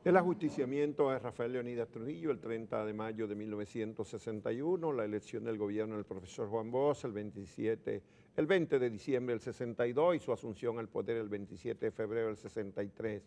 El ajusticiamiento de Rafael Leonidas Trujillo el 30 de mayo de 1961, la elección del gobierno del profesor Juan Bosch el 20 de diciembre del 62 y su asunción al poder el 27 de febrero del 63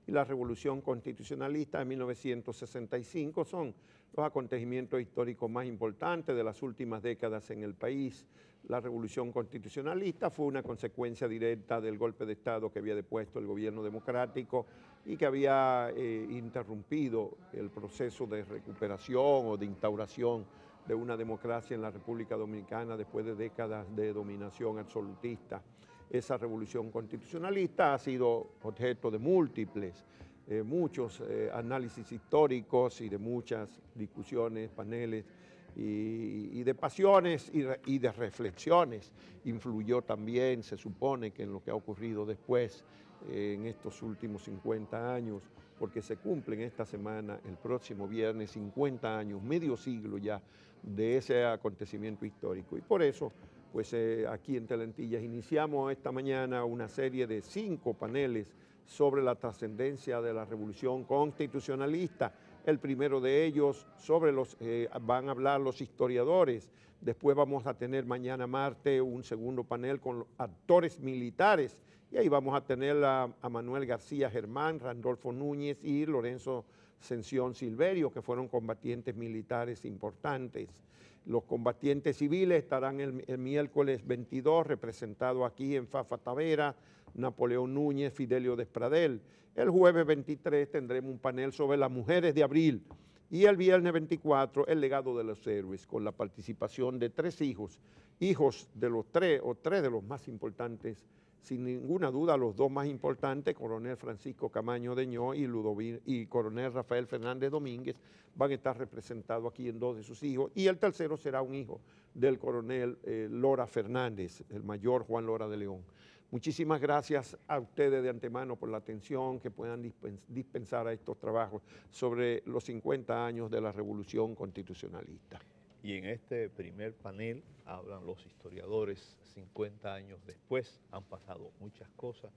y la revolución constitucionalista de 1965 son los acontecimientos históricos más importantes de las últimas décadas en el país. La revolución constitucionalista fue una consecuencia directa del golpe de Estado que había depuesto el gobierno democrático y que había interrumpido el proceso de recuperación o de instauración de una democracia en la República Dominicana después de décadas de dominación absolutista. Esa revolución constitucionalista ha sido objeto de muchos análisis históricos y de muchas discusiones, paneles y de pasiones y de reflexiones. Influyó también, se supone, que en lo que ha ocurrido después, en estos últimos 50 años, porque se cumplen esta semana, el próximo viernes, 50 años, medio siglo ya, de ese acontecimiento histórico. Y por eso, pues aquí en Telentillas iniciamos esta mañana una serie de 5 paneles sobre la trascendencia de la revolución constitucionalista. El primero de ellos sobre van a hablar los historiadores. Después vamos a tener mañana martes un segundo panel con los actores militares y ahí vamos a tener a Manuel García Germán, Randolfo Núñez y Lorenzo Sención Silverio, que fueron combatientes militares importantes. Los combatientes civiles estarán el miércoles 22 representados aquí en Fafa Tavera, Napoleón Núñez, Fidelio Despradel. El jueves 23 tendremos un panel sobre las mujeres de abril y el viernes 24 el legado de los héroes con la participación de 3 hijos de los 3 o 3 de los más importantes, sin ninguna duda los 2 más importantes, coronel Francisco Camaño Deñó y coronel Rafael Fernández Domínguez, van a estar representados aquí en 2 de sus hijos, y el tercero será un hijo del coronel Lora Fernández, el mayor Juan Lora de León. Muchísimas gracias a ustedes de antemano por la atención que puedan dispensar a estos trabajos sobre los 50 años de la Revolución Constitucionalista. Y en este primer panel hablan los historiadores 50 años después, han pasado muchas cosas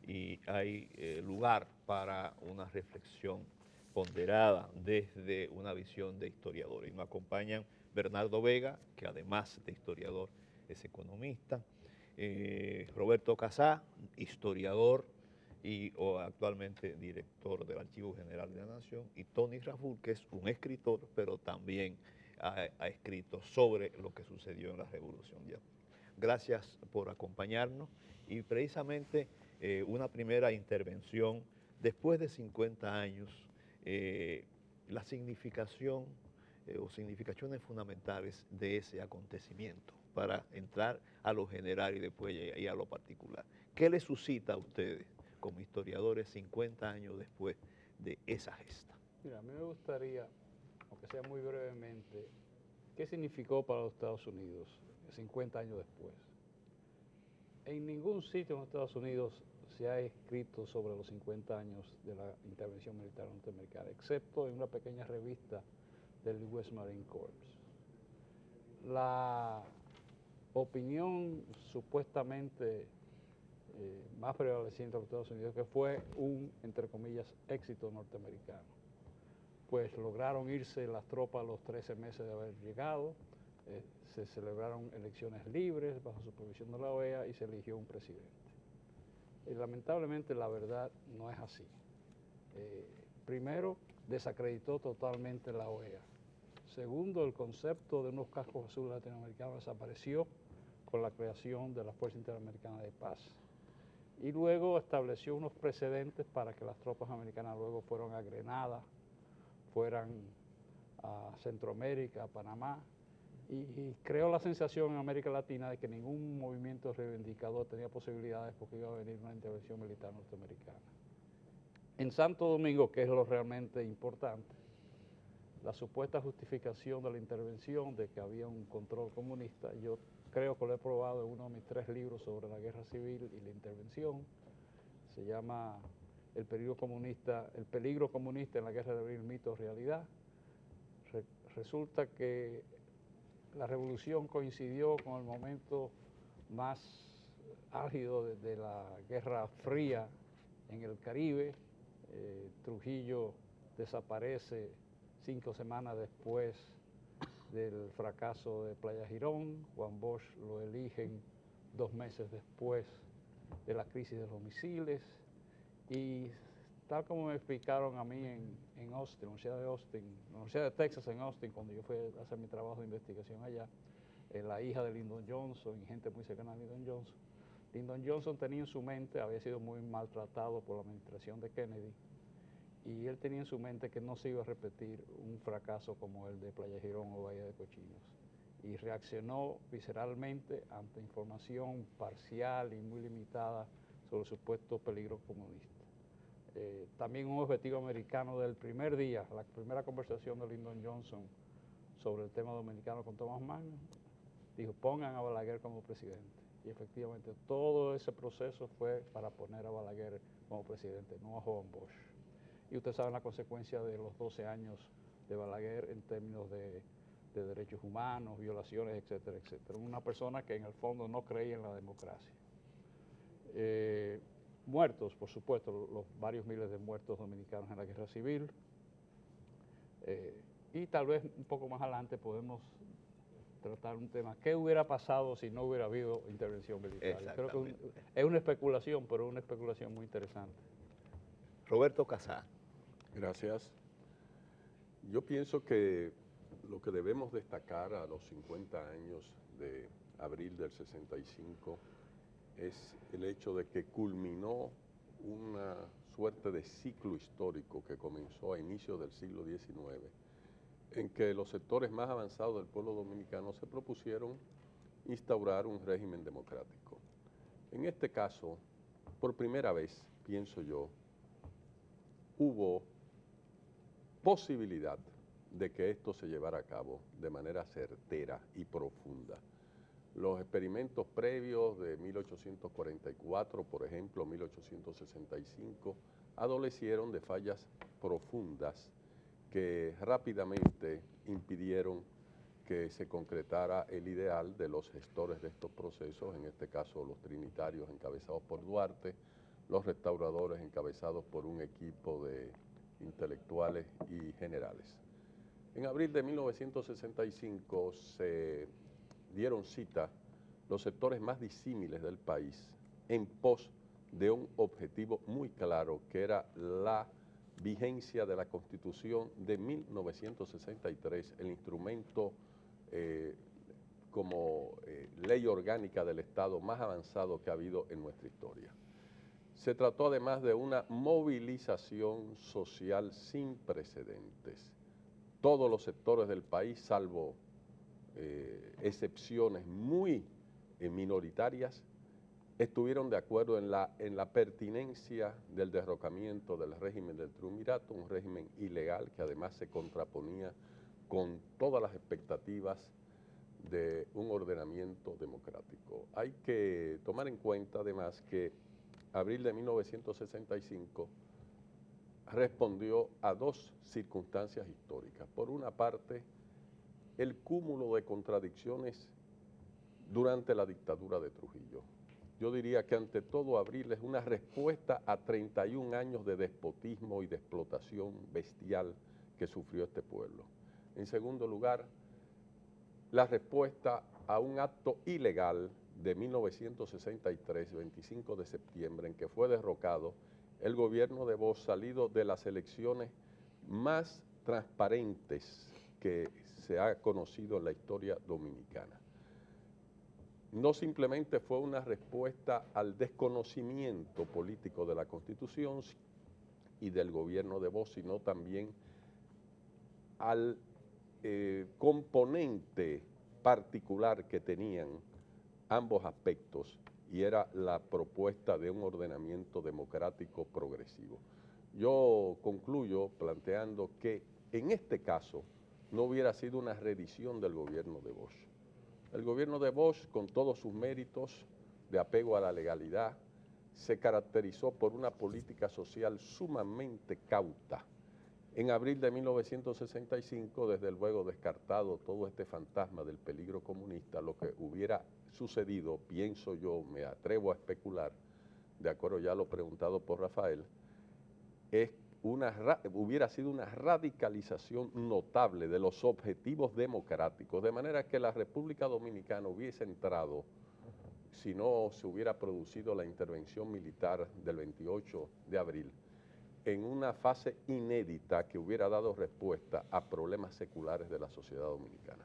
y hay lugar para una reflexión ponderada desde una visión de historiador. Y nos acompañan Bernardo Vega, que además de historiador es economista, Roberto Casá, historiador y actualmente director del Archivo General de la Nación, y Tony Raful, que es un escritor, pero también ha escrito sobre lo que sucedió en la Revolución. Gracias por acompañarnos y precisamente una primera intervención después de 50 años, la significación o significaciones fundamentales de ese acontecimiento para entrar a lo general y después y a lo particular. ¿Qué les suscita a ustedes como historiadores 50 años después de esa gesta? Mira, a mí me gustaría, aunque sea muy brevemente, ¿qué significó para los Estados Unidos 50 años después? En ningún sitio en los Estados Unidos se ha escrito sobre los 50 años de la intervención militar norteamericana, excepto en una pequeña revista del US Marine Corps. La opinión supuestamente más prevaleciente en los Estados Unidos que fue un, entre comillas, éxito norteamericano. Pues lograron irse las tropas a los 13 meses de haber llegado, se celebraron elecciones libres bajo supervisión de la OEA y se eligió un presidente. Lamentablemente la verdad no es así. Primero, desacreditó totalmente la OEA. Segundo, el concepto de unos cascos azules latinoamericanos desapareció con la creación de la Fuerza Interamericana de Paz. Y luego estableció unos precedentes para que las tropas americanas luego fueran a Grenada, fueran a Centroamérica, a Panamá, y creó la sensación en América Latina de que ningún movimiento reivindicador tenía posibilidades porque iba a venir una intervención militar norteamericana. En Santo Domingo, que es lo realmente importante, la supuesta justificación de la intervención de que había un control comunista, yo creo que lo he probado en uno de mis 3 libros sobre la guerra civil y la intervención. Se llama El peligro comunista en la guerra de abril, mito o realidad. Resulta que la revolución coincidió con el momento más álgido de la Guerra Fría en el Caribe. Trujillo desaparece 5 semanas después del fracaso de Playa Girón. Juan Bosch lo eligen 2 meses después de la crisis de los misiles, y tal como me explicaron a mí en Austin, la Universidad de Texas en Austin, cuando yo fui a hacer mi trabajo de investigación allá, la hija de Lyndon Johnson y gente muy cercana a Lyndon Johnson tenía en su mente, había sido muy maltratado por la administración de Kennedy, y él tenía en su mente que no se iba a repetir un fracaso como el de Playa Girón o Bahía de Cochinos, y reaccionó visceralmente ante información parcial y muy limitada sobre supuestos peligros comunistas. También un objetivo americano del primer día, la primera conversación de Lyndon Johnson sobre el tema dominicano con Thomas Mann, dijo: pongan a Balaguer como presidente. Y efectivamente todo ese proceso fue para poner a Balaguer como presidente, no a Juan Bosch. Y ustedes saben la consecuencia de los 12 años de Balaguer en términos de derechos humanos, violaciones, etcétera, etcétera. Una persona que en el fondo no creía en la democracia. Muertos, por supuesto, los varios miles de muertos dominicanos en la guerra civil. Y tal vez un poco más adelante podemos tratar un tema: ¿qué hubiera pasado si no hubiera habido intervención militar? Creo que es una especulación, pero una especulación muy interesante. Roberto Casá. Gracias. Yo pienso que lo que debemos destacar a los 50 años de abril del 65 es el hecho de que culminó una suerte de ciclo histórico que comenzó a inicios del siglo XIX, en que los sectores más avanzados del pueblo dominicano se propusieron instaurar un régimen democrático. En este caso, por primera vez, pienso yo, hubo posibilidad de que esto se llevara a cabo de manera certera y profunda. Los experimentos previos de 1844, por ejemplo, 1865, adolecieron de fallas profundas que rápidamente impidieron que se concretara el ideal de los gestores de estos procesos, en este caso los trinitarios encabezados por Duarte, los restauradores encabezados por un equipo de intelectuales y generales. En abril de 1965 se dieron cita los sectores más disímiles del país en pos de un objetivo muy claro, que era la vigencia de la Constitución de 1963, el instrumento como ley orgánica del Estado más avanzado que ha habido en nuestra historia. Se trató además de una movilización social sin precedentes. Todos los sectores del país, salvo excepciones muy minoritarias, estuvieron de acuerdo en la pertinencia del derrocamiento del régimen del triunvirato, un régimen ilegal que además se contraponía con todas las expectativas de un ordenamiento democrático. Hay que tomar en cuenta además que abril de 1965 respondió a dos circunstancias históricas. Por una parte, el cúmulo de contradicciones durante la dictadura de Trujillo. Yo diría que ante todo abril es una respuesta a 31 años de despotismo y de explotación bestial que sufrió este pueblo. En segundo lugar, la respuesta a un acto ilegal de 1963, 25 de septiembre, en que fue derrocado el gobierno de Bosch, salido de las elecciones más transparentes que se ha conocido en la historia dominicana. No simplemente fue una respuesta al desconocimiento político de la Constitución y del gobierno de Bosch, sino también al componente particular que tenían ambos aspectos, y era la propuesta de un ordenamiento democrático progresivo. Yo concluyo planteando que en este caso no hubiera sido una reedición del gobierno de Bosch. El gobierno de Bosch, con todos sus méritos de apego a la legalidad, se caracterizó por una política social sumamente cauta. En abril de 1965, desde luego descartado todo este fantasma del peligro comunista, lo que hubiera sucedido, pienso yo, me atrevo a especular, de acuerdo ya a lo preguntado por Rafael, es hubiera sido una radicalización notable de los objetivos democráticos, de manera que la República Dominicana hubiese entrado, si no se hubiera producido la intervención militar del 28 de abril, en una fase inédita que hubiera dado respuesta a problemas seculares de la sociedad dominicana.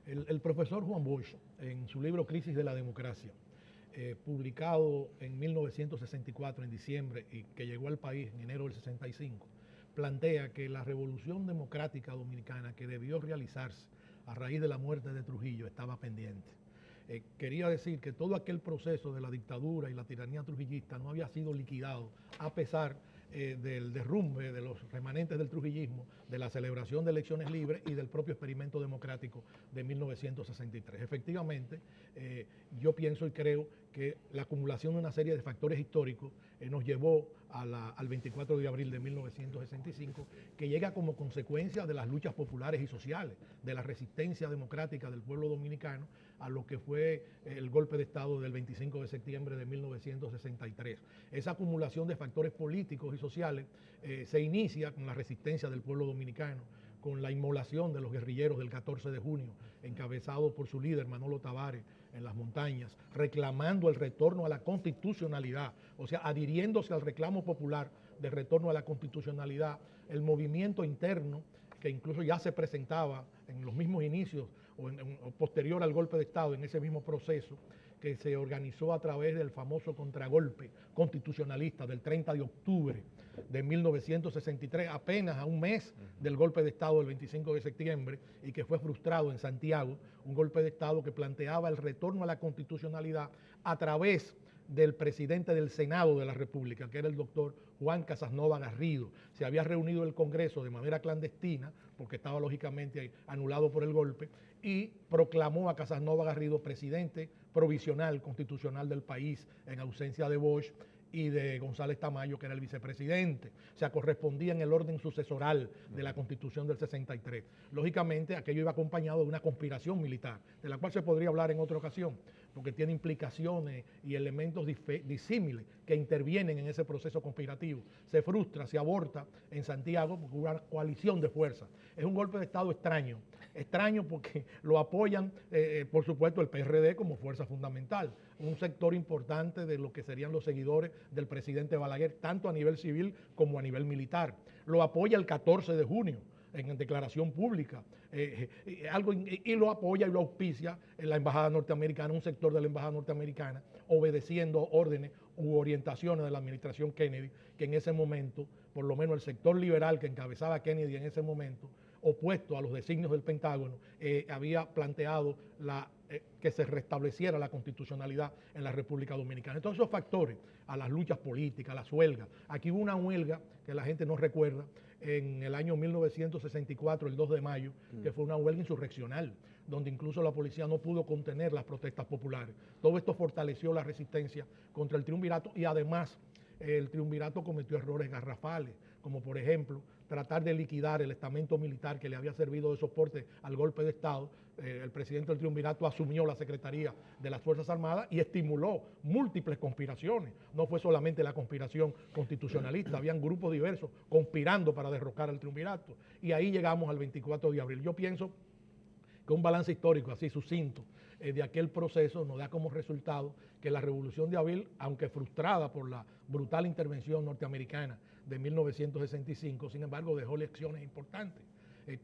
El profesor Juan Bosch, en su libro Crisis de la Democracia, publicado en 1964, en diciembre, y que llegó al país en enero del 65, plantea que la revolución democrática dominicana que debió realizarse a raíz de la muerte de Trujillo estaba pendiente. Quería decir que todo aquel proceso de la dictadura y la tiranía trujillista no había sido liquidado a pesar del derrumbe de los remanentes del trujillismo, de la celebración de elecciones libres y del propio experimento democrático de 1963. Efectivamente, yo pienso y creo que la acumulación de una serie de factores históricos nos llevó al 24 de abril de 1965, que llega como consecuencia de las luchas populares y sociales, de la resistencia democrática del pueblo dominicano a lo que fue el golpe de Estado del 25 de septiembre de 1963. Esa acumulación de factores políticos y sociales se inicia con la resistencia del pueblo dominicano, con la inmolación de los guerrilleros del 14 de junio, encabezado por su líder Manolo Tavares en las montañas, reclamando el retorno a la constitucionalidad, o sea, adhiriéndose al reclamo popular de retorno a la constitucionalidad, el movimiento interno que incluso ya se presentaba en los mismos inicios o posterior al golpe de Estado, en ese mismo proceso, que se organizó a través del famoso contragolpe constitucionalista del 30 de octubre de 1963, apenas a un mes del golpe de Estado del 25 de septiembre, y que fue frustrado en Santiago, un golpe de Estado que planteaba el retorno a la constitucionalidad a través del presidente del Senado de la República, que era el doctor Juan Casanova Garrido. Se había reunido el Congreso de manera clandestina, porque estaba lógicamente anulado por el golpe, y proclamó a Casanova Garrido presidente provisional constitucional del país en ausencia de Bosch y de González Tamayo, que era el vicepresidente. O sea, correspondía en el orden sucesoral de la Constitución del 63. Lógicamente, aquello iba acompañado de una conspiración militar, de la cual se podría hablar en otra ocasión, porque tiene implicaciones y elementos disímiles que intervienen en ese proceso conspirativo. Se frustra, se aborta en Santiago porque hubo una coalición de fuerzas. Es un golpe de Estado extraño porque lo apoyan, por supuesto, el PRD como fuerza fundamental, un sector importante de lo que serían los seguidores del presidente Balaguer, tanto a nivel civil como a nivel militar. Lo apoya el 14 de junio en declaración pública, y lo apoya y lo auspicia en la embajada norteamericana, un sector de la embajada norteamericana, obedeciendo órdenes u orientaciones de la administración Kennedy, que en ese momento, por lo menos el sector liberal que encabezaba Kennedy en ese momento, opuesto a los designios del Pentágono, había planteado que se restableciera la constitucionalidad en la República Dominicana. Todos esos factores, a las luchas políticas, a las huelgas. Aquí hubo una huelga que la gente no recuerda, en el año 1964, el 2 de mayo, que fue una huelga insurreccional, donde incluso la policía no pudo contener las protestas populares. Todo esto fortaleció la resistencia contra el triunvirato, y además el triunvirato cometió errores garrafales, como por ejemplo tratar de liquidar el estamento militar que le había servido de soporte al golpe de Estado. El presidente del triunvirato asumió la Secretaría de las Fuerzas Armadas y estimuló múltiples conspiraciones. No fue solamente la conspiración constitucionalista, habían grupos diversos conspirando para derrocar al triunvirato. Y ahí llegamos al 24 de abril. Yo pienso que un balance histórico así sucinto de aquel proceso nos da como resultado que la Revolución de Abril, aunque frustrada por la brutal intervención norteamericana de 1965, sin embargo dejó lecciones importantes,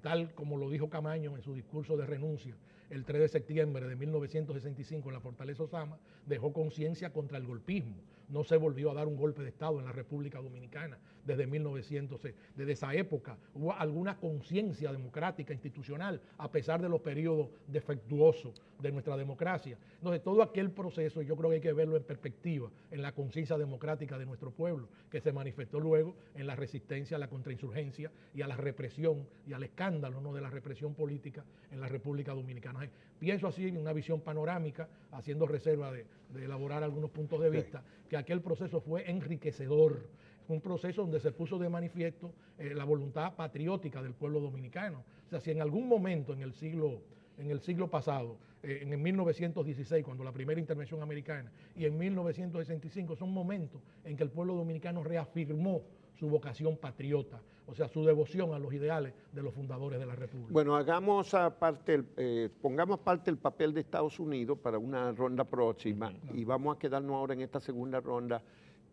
tal como lo dijo Camaño en su discurso de renuncia el 3 de septiembre de 1965 en la Fortaleza Osama, dejó conciencia contra el golpismo. No se volvió a dar un golpe de Estado en la República Dominicana desde 1900. Desde esa época hubo alguna conciencia democrática, institucional, a pesar de los periodos defectuosos de nuestra democracia. Entonces, todo aquel proceso yo creo que hay que verlo en perspectiva, en la conciencia democrática de nuestro pueblo, que se manifestó luego en la resistencia a la contrainsurgencia y a la represión y al escándalo, ¿no?, de la represión política en la República Dominicana. Pienso así, en una visión panorámica, haciendo reserva de elaborar algunos puntos de vista, que aquel proceso fue enriquecedor, un proceso donde se puso de manifiesto la voluntad patriótica del pueblo dominicano. O sea, si en algún momento en el siglo pasado, en 1916, cuando la primera intervención americana, y en 1965, son momentos en que el pueblo dominicano reafirmó su vocación patriota, o sea, su devoción a los ideales de los fundadores de la República. Bueno, hagamos aparte, pongamos aparte el papel de Estados Unidos para una ronda próxima y vamos a quedarnos ahora en esta segunda ronda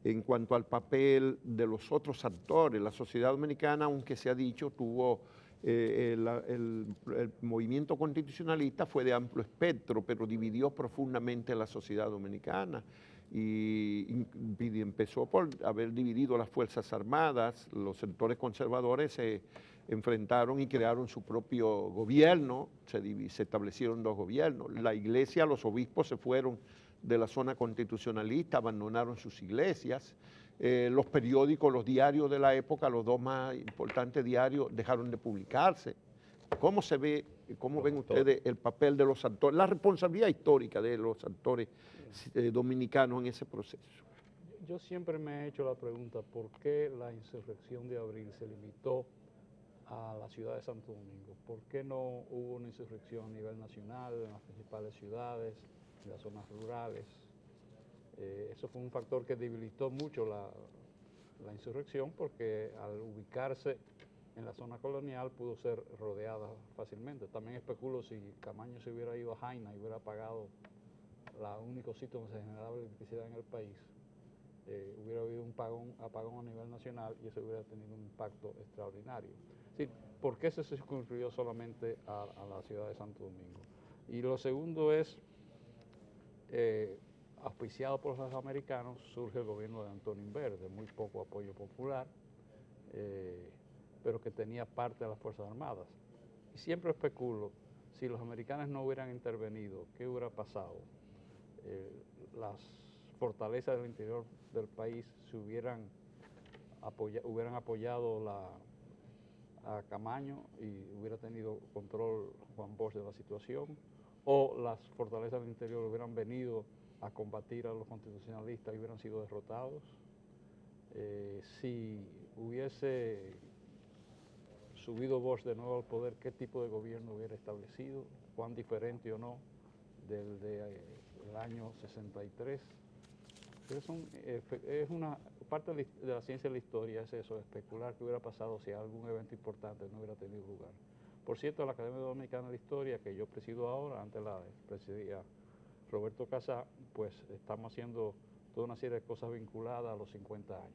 en cuanto al papel de los otros actores. La sociedad dominicana, aunque se ha dicho, tuvo el movimiento constitucionalista fue de amplio espectro, pero dividió profundamente la sociedad dominicana. Y empezó por haber dividido las Fuerzas Armadas, los sectores conservadores se enfrentaron y crearon su propio gobierno, se establecieron dos gobiernos. La iglesia, los obispos se fueron de la zona constitucionalista, abandonaron sus iglesias. Los periódicos, los diarios de la época, los dos más importantes diarios, dejaron de publicarse. ¿Cómo se ve, cómo ven ustedes el papel de los actores, la responsabilidad histórica de los actores dominicanos en ese proceso? Yo siempre me he hecho la pregunta, ¿por qué la insurrección de abril se limitó a la ciudad de Santo Domingo? ¿Por qué no hubo una insurrección a nivel nacional, en las principales ciudades, en las zonas rurales? Eso fue un factor que debilitó mucho la insurrección, porque al ubicarse en la zona colonial pudo ser rodeada fácilmente. También especulo si Camaño se hubiera ido a Jaina y hubiera apagado el único sitio donde se generaba electricidad en el país, hubiera habido un apagón a nivel nacional y eso hubiera tenido un impacto extraordinario. Sí, ¿por qué se circunscribió solamente a la ciudad de Santo Domingo? Y lo segundo es, auspiciado por los americanos, surge el gobierno de Antonio Inver, de muy poco apoyo popular, pero que tenía parte de las Fuerzas Armadas. Y siempre especulo, si los americanos no hubieran intervenido, ¿qué hubiera pasado? Las fortalezas del interior del país se hubieran apoyado a Camaño y hubiera tenido control Juan Bosch de la situación, o las fortalezas del interior hubieran venido a combatir a los constitucionalistas y hubieran sido derrotados. Si hubiese subido Bosch de nuevo al poder, ¿qué tipo de gobierno hubiera establecido? ¿Cuán diferente o no del año 63? Es una parte de la ciencia de la historia, es eso, especular qué hubiera pasado si algún evento importante no hubiera tenido lugar. Por cierto, la Academia Dominicana de Historia, que yo presido ahora, antes la presidía Roberto Casá, pues estamos haciendo toda una serie de cosas vinculadas a los 50 años.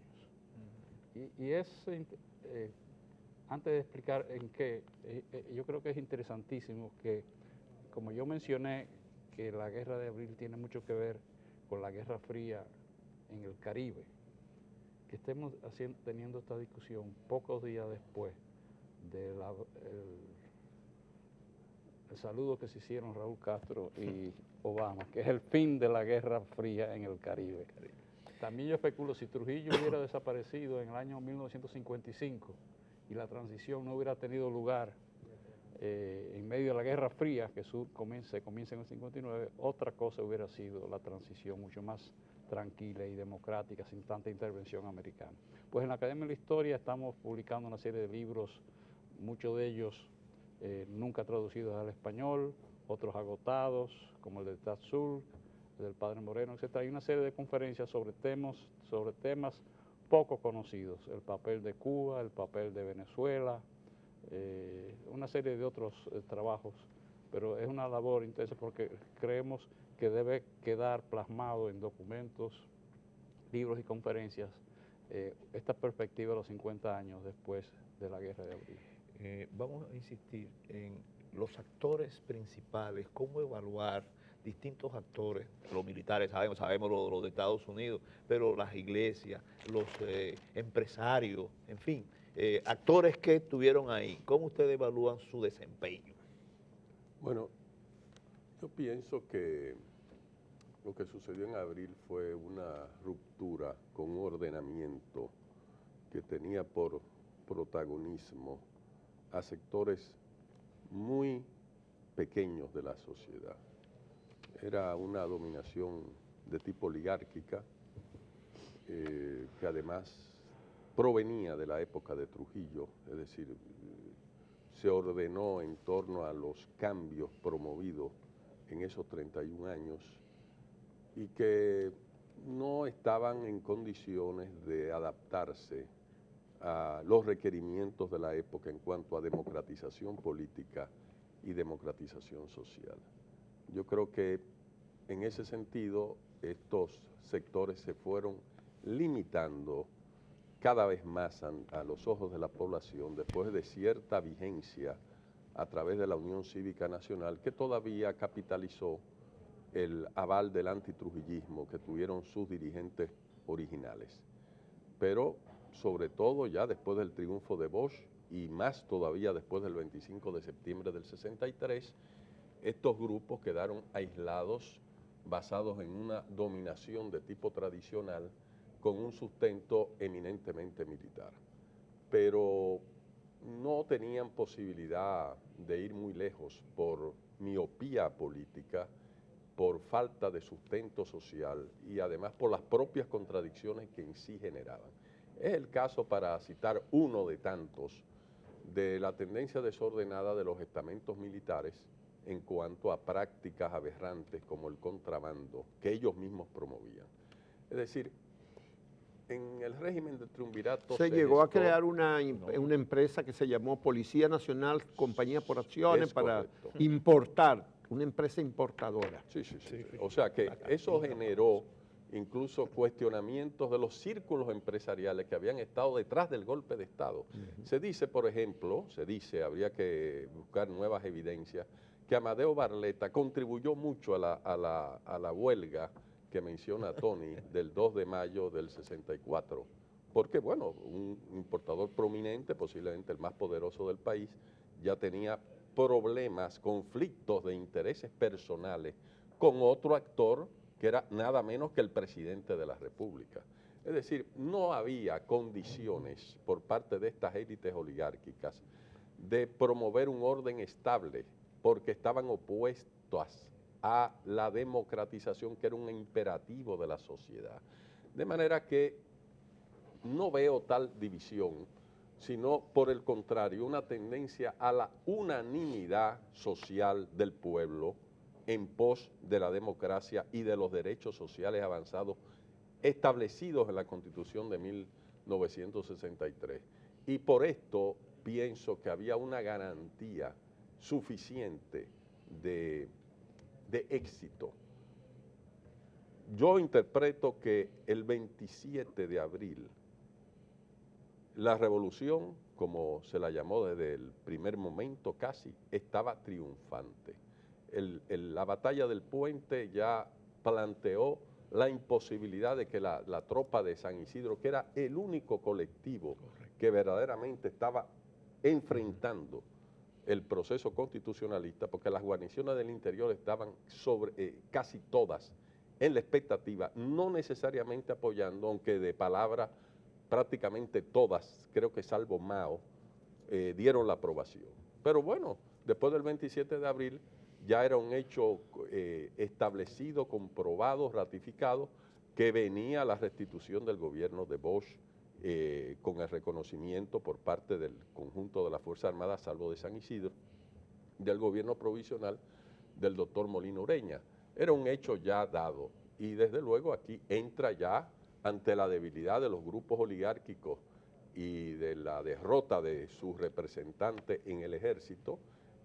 Y antes de explicar en qué, yo creo que es interesantísimo que, como yo mencioné, que la Guerra de Abril tiene mucho que ver con la Guerra Fría en el Caribe, que estemos teniendo esta discusión pocos días después del saludo que se hicieron Raúl Castro y Obama, que es el fin de la Guerra Fría en el Caribe. También yo especulo, si Trujillo hubiera desaparecido en el año 1955 y la transición no hubiera tenido lugar en medio de la Guerra Fría, que comienza en el 59, otra cosa hubiera sido la transición mucho más tranquila y democrática, sin tanta intervención americana. Pues en la Academia de la Historia estamos publicando una serie de libros, muchos de ellos nunca traducidos al español, otros agotados, como el de Tazul, el del Padre Moreno, etc. Hay una serie de conferencias sobre temas poco conocidos, el papel de Cuba, el papel de Venezuela, una serie de otros trabajos, pero es una labor intensa porque creemos que debe quedar plasmado en documentos, libros y conferencias esta perspectiva de los 50 años después de la Guerra de Abril. Vamos a insistir en los actores principales, cómo evaluar distintos actores, los militares sabemos lo de Estados Unidos, pero las iglesias, los empresarios, en fin, actores que estuvieron ahí, ¿cómo ustedes evalúan su desempeño? Bueno, yo pienso que lo que sucedió en abril fue una ruptura con un ordenamiento que tenía por protagonismo a sectores muy pequeños de la sociedad. Era una dominación de tipo oligárquica que además provenía de la época de Trujillo, es decir, se ordenó en torno a los cambios promovidos en esos 31 años y que no estaban en condiciones de adaptarse a los requerimientos de la época en cuanto a democratización política y democratización social. Yo creo que en ese sentido estos sectores se fueron limitando cada vez más a los ojos de la población después de cierta vigencia a través de la Unión Cívica Nacional, que todavía capitalizó el aval del antitrujillismo que tuvieron sus dirigentes originales. Pero sobre todo ya después del triunfo de Bosch y más todavía después del 25 de septiembre del 63, estos grupos quedaron aislados, basados en una dominación de tipo tradicional con un sustento eminentemente militar. Pero no tenían posibilidad de ir muy lejos por miopía política, por falta de sustento social y además por las propias contradicciones que en sí generaban. Es el caso, para citar uno de tantos, de la tendencia desordenada de los estamentos militares en cuanto a prácticas aberrantes como el contrabando que ellos mismos promovían. Es decir, en el régimen del triunvirato se llegó a crear una empresa que se llamó Policía Nacional Compañía por Acciones para importar, una empresa importadora. Sí. O sea que eso generó incluso cuestionamientos de los círculos empresariales que habían estado detrás del golpe de Estado. Se dice, por ejemplo, habría que buscar nuevas evidencias, que Amadeo Barletta contribuyó mucho a la huelga que menciona Tony del 2 de mayo del 64, porque bueno, un importador prominente, posiblemente el más poderoso del país, ya tenía problemas, conflictos de intereses personales con otro actor que era nada menos que el presidente de la República. Es decir, no había condiciones por parte de estas élites oligárquicas de promover un orden estable, porque estaban opuestas a la democratización, que era un imperativo de la sociedad. De manera que no veo tal división, sino por el contrario, una tendencia a la unanimidad social del pueblo en pos de la democracia y de los derechos sociales avanzados establecidos en la Constitución de 1963. Y por esto pienso que había una garantía suficiente de éxito. Yo interpreto que el 27 de abril, la revolución, como se la llamó desde el primer momento casi, estaba triunfante. La batalla del Puente ya planteó la imposibilidad de que la tropa de San Isidro, que era el único colectivo que verdaderamente estaba enfrentando el proceso constitucionalista, porque las guarniciones del interior estaban casi todas en la expectativa, no necesariamente apoyando, aunque de palabra prácticamente todas, creo que salvo Mao, dieron la aprobación. Pero bueno, después del 27 de abril ya era un hecho establecido, comprobado, ratificado, que venía la restitución del gobierno de Bosch con el reconocimiento por parte del conjunto de las Fuerzas Armadas, salvo de San Isidro, del gobierno provisional del doctor Molino Ureña. Era un hecho ya dado y desde luego aquí entra ya, ante la debilidad de los grupos oligárquicos y de la derrota de sus representantes en el ejército,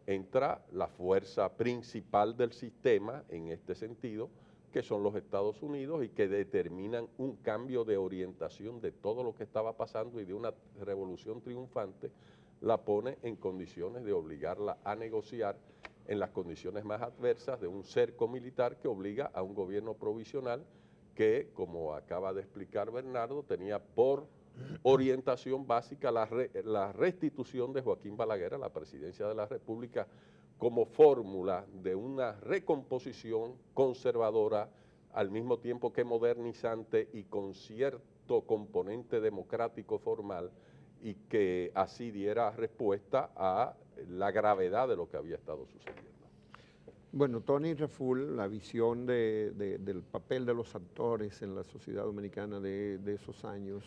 entra la fuerza principal del sistema en este sentido, que son los Estados Unidos, y que determinan un cambio de orientación de todo lo que estaba pasando, y de una revolución triunfante la pone en condiciones de obligarla a negociar en las condiciones más adversas de un cerco militar que obliga a un gobierno provisional que, como acaba de explicar Bernardo, tenía por orientación básica la restitución de Joaquín Balaguer a la presidencia de la República como fórmula de una recomposición conservadora, al mismo tiempo que modernizante y con cierto componente democrático formal, y que así diera respuesta a la gravedad de lo que había estado sucediendo. Bueno, Tony Raful, la visión del papel de los actores en la sociedad dominicana de esos años,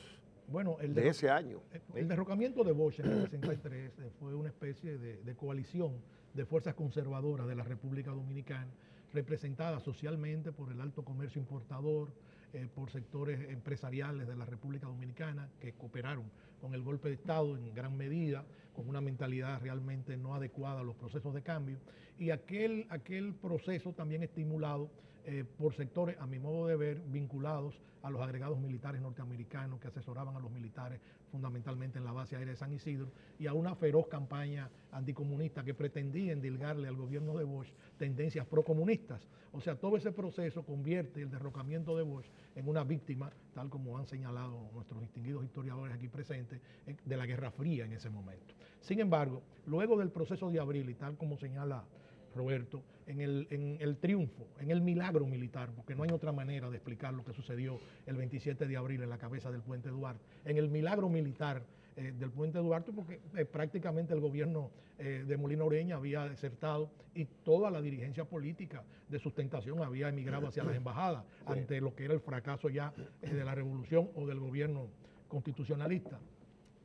bueno, de ese año. El derrocamiento de Bosch en el 63 fue una especie de coalición de fuerzas conservadoras de la República Dominicana, representada socialmente por el alto comercio importador, por sectores empresariales de la República Dominicana que cooperaron con el golpe de Estado en gran medida, con una mentalidad realmente no adecuada a los procesos de cambio, y aquel proceso también estimulado por sectores, a mi modo de ver, vinculados a los agregados militares norteamericanos que asesoraban a los militares fundamentalmente en la base aérea de San Isidro, y a una feroz campaña anticomunista que pretendía endilgarle al gobierno de Bosch tendencias procomunistas. O sea, todo ese proceso convierte el derrocamiento de Bosch en una víctima, tal como han señalado nuestros distinguidos historiadores aquí presentes, de la Guerra Fría en ese momento. Sin embargo, luego del proceso de abril, y tal como señala Roberto, en el triunfo, en el milagro militar, porque no hay otra manera de explicar lo que sucedió el 27 de abril en la cabeza del Puente Duarte, en el milagro militar del Puente Duarte, porque prácticamente el gobierno de Molina Ureña había desertado y toda la dirigencia política de sustentación había emigrado hacia las embajadas ante lo que era el fracaso ya de la revolución o del gobierno constitucionalista.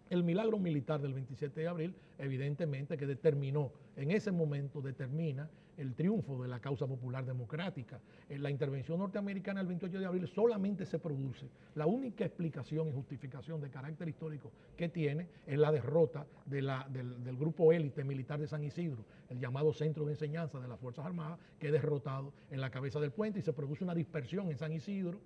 El milagro militar del 27 de abril, evidentemente que determinó, en ese momento determina el triunfo de la causa popular democrática. En la intervención norteamericana el 28 de abril solamente se produce, la única explicación y justificación de carácter histórico que tiene es la derrota del grupo élite militar de San Isidro, el llamado Centro de Enseñanza de las Fuerzas Armadas, que es derrotado en la cabeza del puente y se produce una dispersión en San Isidro.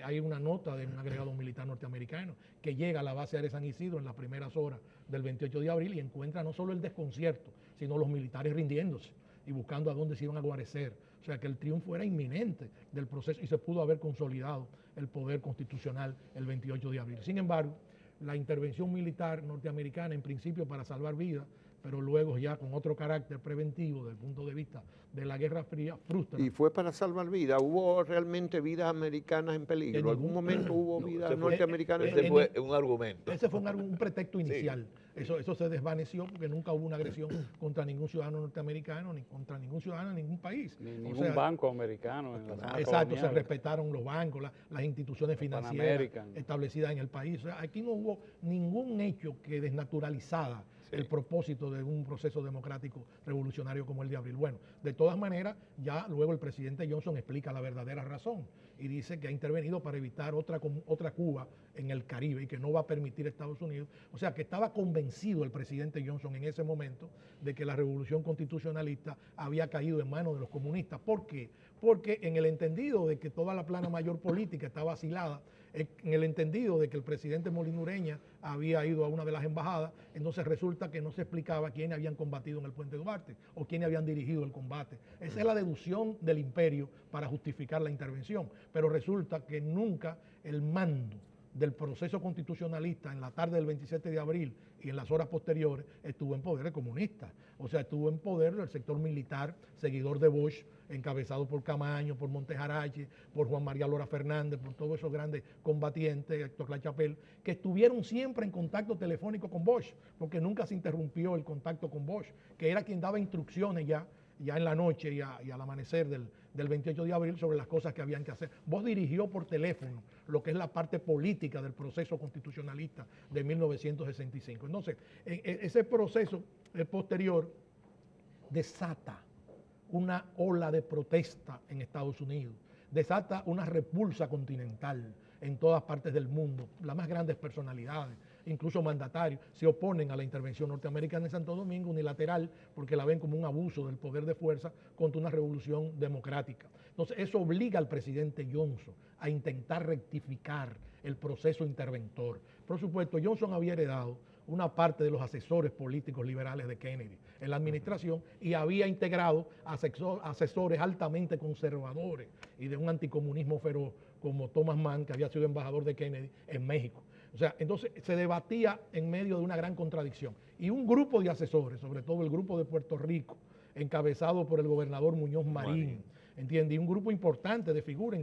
Hay una nota de un agregado militar norteamericano que llega a la base aérea de San Isidro en las primeras horas del 28 de abril y encuentra no solo el desconcierto, sino los militares rindiéndose y buscando a dónde se iban a guarecer. O sea que el triunfo era inminente del proceso y se pudo haber consolidado el poder constitucional el 28 de abril. Sin embargo, la intervención militar norteamericana, en principio para salvar vidas, pero luego ya con otro carácter preventivo desde el punto de vista de la Guerra Fría, frustra. Y fue para salvar vidas. ¿Hubo realmente vidas americanas en peligro? ¿En algún momento hubo vidas norteamericanas en peligro? Ese fue un argumento. Ese fue un pretexto inicial. Sí. Eso se desvaneció porque nunca hubo una agresión contra ningún ciudadano norteamericano, ni contra ningún ciudadano de ningún país. Ni ningún banco americano. Exacto, se respetaron los bancos, las instituciones financieras establecidas en el país. O sea, aquí no hubo ningún hecho que desnaturalizara el propósito de un proceso democrático revolucionario como el de abril. Bueno, de todas maneras, ya luego el presidente Johnson explica la verdadera razón y dice que ha intervenido para evitar otra Cuba en el Caribe y que no va a permitir Estados Unidos. O sea, que estaba convencido el presidente Johnson en ese momento de que la revolución constitucionalista había caído en manos de los comunistas. ¿Por qué? Porque en el entendido de que toda la plana mayor política estaba asilada, en el entendido de que el presidente Molina Ureña había ido a una de las embajadas, entonces resulta que no se explicaba quiénes habían combatido en el Puente Duarte o quiénes habían dirigido el combate. Esa es la deducción del imperio para justificar la intervención, pero resulta que nunca el mando del proceso constitucionalista en la tarde del 27 de abril y en las horas posteriores estuvo en poder de comunistas. O sea, estuvo en poder del sector militar, seguidor de Bosch, encabezado por Camaño, por Montejarache, por Juan María Lora Fernández, por todos esos grandes combatientes, Héctor Lachapelle, que estuvieron siempre en contacto telefónico con Bosch, porque nunca se interrumpió el contacto con Bosch, que era quien daba instrucciones ya en la noche y al amanecer del 28 de abril sobre las cosas que habían que hacer. Bosch dirigió por teléfono lo que es la parte política del proceso constitucionalista de 1965. Entonces, ese proceso posterior desata una ola de protesta en Estados Unidos, desata una repulsa continental en todas partes del mundo. Las más grandes personalidades, incluso mandatarios, se oponen a la intervención norteamericana en Santo Domingo unilateral porque la ven como un abuso del poder de fuerza contra una revolución democrática. Entonces, eso obliga al presidente Johnson a intentar rectificar el proceso interventor. Por supuesto, Johnson había heredado una parte de los asesores políticos liberales de Kennedy en la administración y había integrado asesores altamente conservadores y de un anticomunismo feroz como Thomas Mann, que había sido embajador de Kennedy en México. O sea, entonces se debatía en medio de una gran contradicción. Y un grupo de asesores, sobre todo el grupo de Puerto Rico, encabezado por el gobernador Muñoz Marín, ¿entiende? Y un grupo importante de figuras,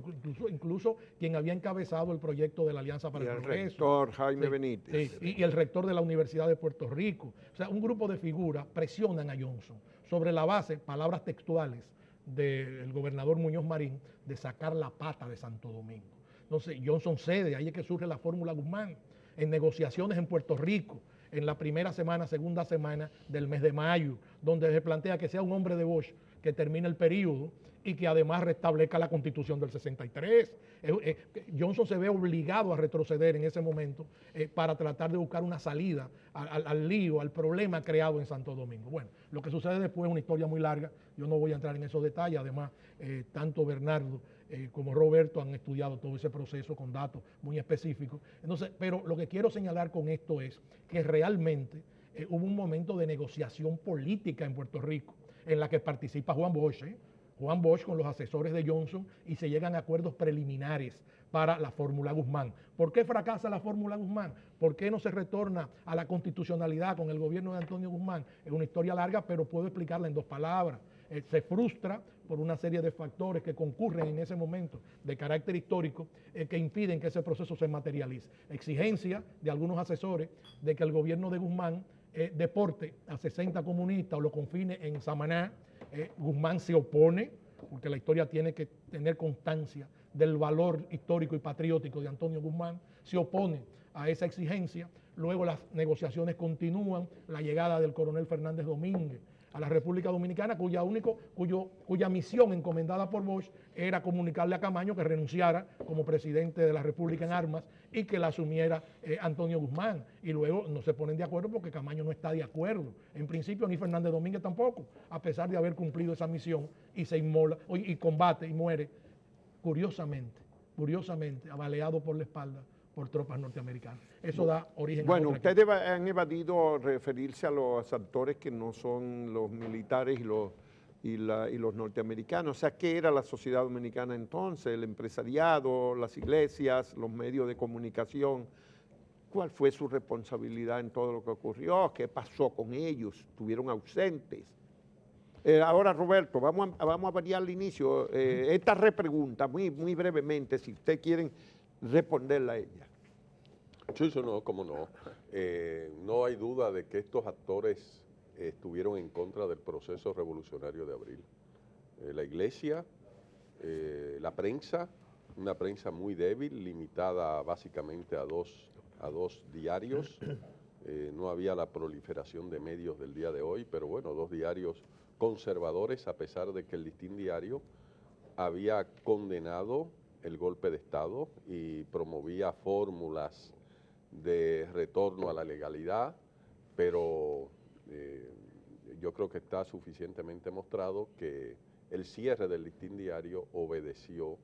incluso quien había encabezado el proyecto de la Alianza para el Progreso. El rector Jaime Benítez. Sí, y el rector de la Universidad de Puerto Rico. O sea, un grupo de figuras presionan a Johnson sobre la base, palabras textuales, del gobernador Muñoz Marín, de sacar la pata de Santo Domingo. Entonces, Johnson cede, ahí es que surge la fórmula Guzmán, en negociaciones en Puerto Rico, en la primera semana, segunda semana del mes de mayo, donde se plantea que sea un hombre de Bosch que termine el periodo y que además restablezca la Constitución del 63. Johnson se ve obligado a retroceder en ese momento para tratar de buscar una salida al lío, al problema creado en Santo Domingo. Bueno, lo que sucede después es una historia muy larga, yo no voy a entrar en esos detalles, además tanto Bernardo como Roberto han estudiado todo ese proceso con datos muy específicos. Entonces, pero lo que quiero señalar con esto es que realmente hubo un momento de negociación política en Puerto Rico en la que participa Juan Bosch, Juan Bosch con los asesores de Johnson, y se llegan a acuerdos preliminares para la fórmula Guzmán. ¿Por qué fracasa la fórmula Guzmán? ¿Por qué no se retorna a la constitucionalidad con el gobierno de Antonio Guzmán? Es una historia larga, pero puedo explicarla en 2 palabras. Se frustra por una serie de factores que concurren en ese momento de carácter histórico que impiden que ese proceso se materialice. Exigencia de algunos asesores de que el gobierno de Guzmán deporte a 60 comunistas o lo confine en Samaná. Guzmán se opone, porque la historia tiene que tener constancia del valor histórico y patriótico de Antonio Guzmán, se opone a esa exigencia. Luego las negociaciones continúan, la llegada del coronel Fernández Domínguez a la República Dominicana, cuya misión encomendada por Bosch era comunicarle a Camaño que renunciara como presidente de la República en armas y que la asumiera Antonio Guzmán. Y luego no se ponen de acuerdo porque Camaño no está de acuerdo. En principio ni Fernández Domínguez tampoco, a pesar de haber cumplido esa misión, y se inmola, y combate y muere, curiosamente, abaleado por la espalda por tropas norteamericanas. Eso da origen a Bueno, otra ustedes han evadido referirse a los actores que no son los militares y los norteamericanos. O sea, ¿qué era la sociedad dominicana entonces? El empresariado, las iglesias, los medios de comunicación. ¿Cuál fue su responsabilidad en todo lo que ocurrió? ¿Qué pasó con ellos? ¿Estuvieron ausentes? Ahora, Roberto, vamos a variar al inicio. Esta repregunta, muy brevemente, si ustedes quieren responderla a ella. Sí, no, cómo no. No hay duda de que estos actores estuvieron en contra del proceso revolucionario de abril. La iglesia, la prensa, una prensa muy débil, limitada básicamente a dos diarios. No había la proliferación de medios del día de hoy, pero bueno, 2 diarios conservadores, a pesar de que el Listín Diario había condenado el golpe de Estado y promovía fórmulas de retorno a la legalidad, pero yo creo que está suficientemente mostrado que el cierre del Listín Diario obedeció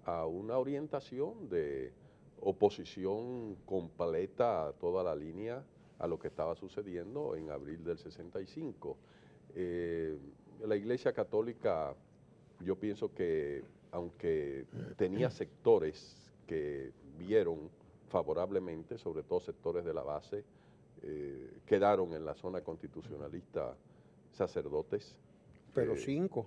a una orientación de oposición completa a toda la línea a lo que estaba sucediendo en abril del 65. La Iglesia Católica, yo pienso que aunque tenía sectores que vieron favorablemente, sobre todo sectores de la base, quedaron en la zona constitucionalista sacerdotes. Pero 5.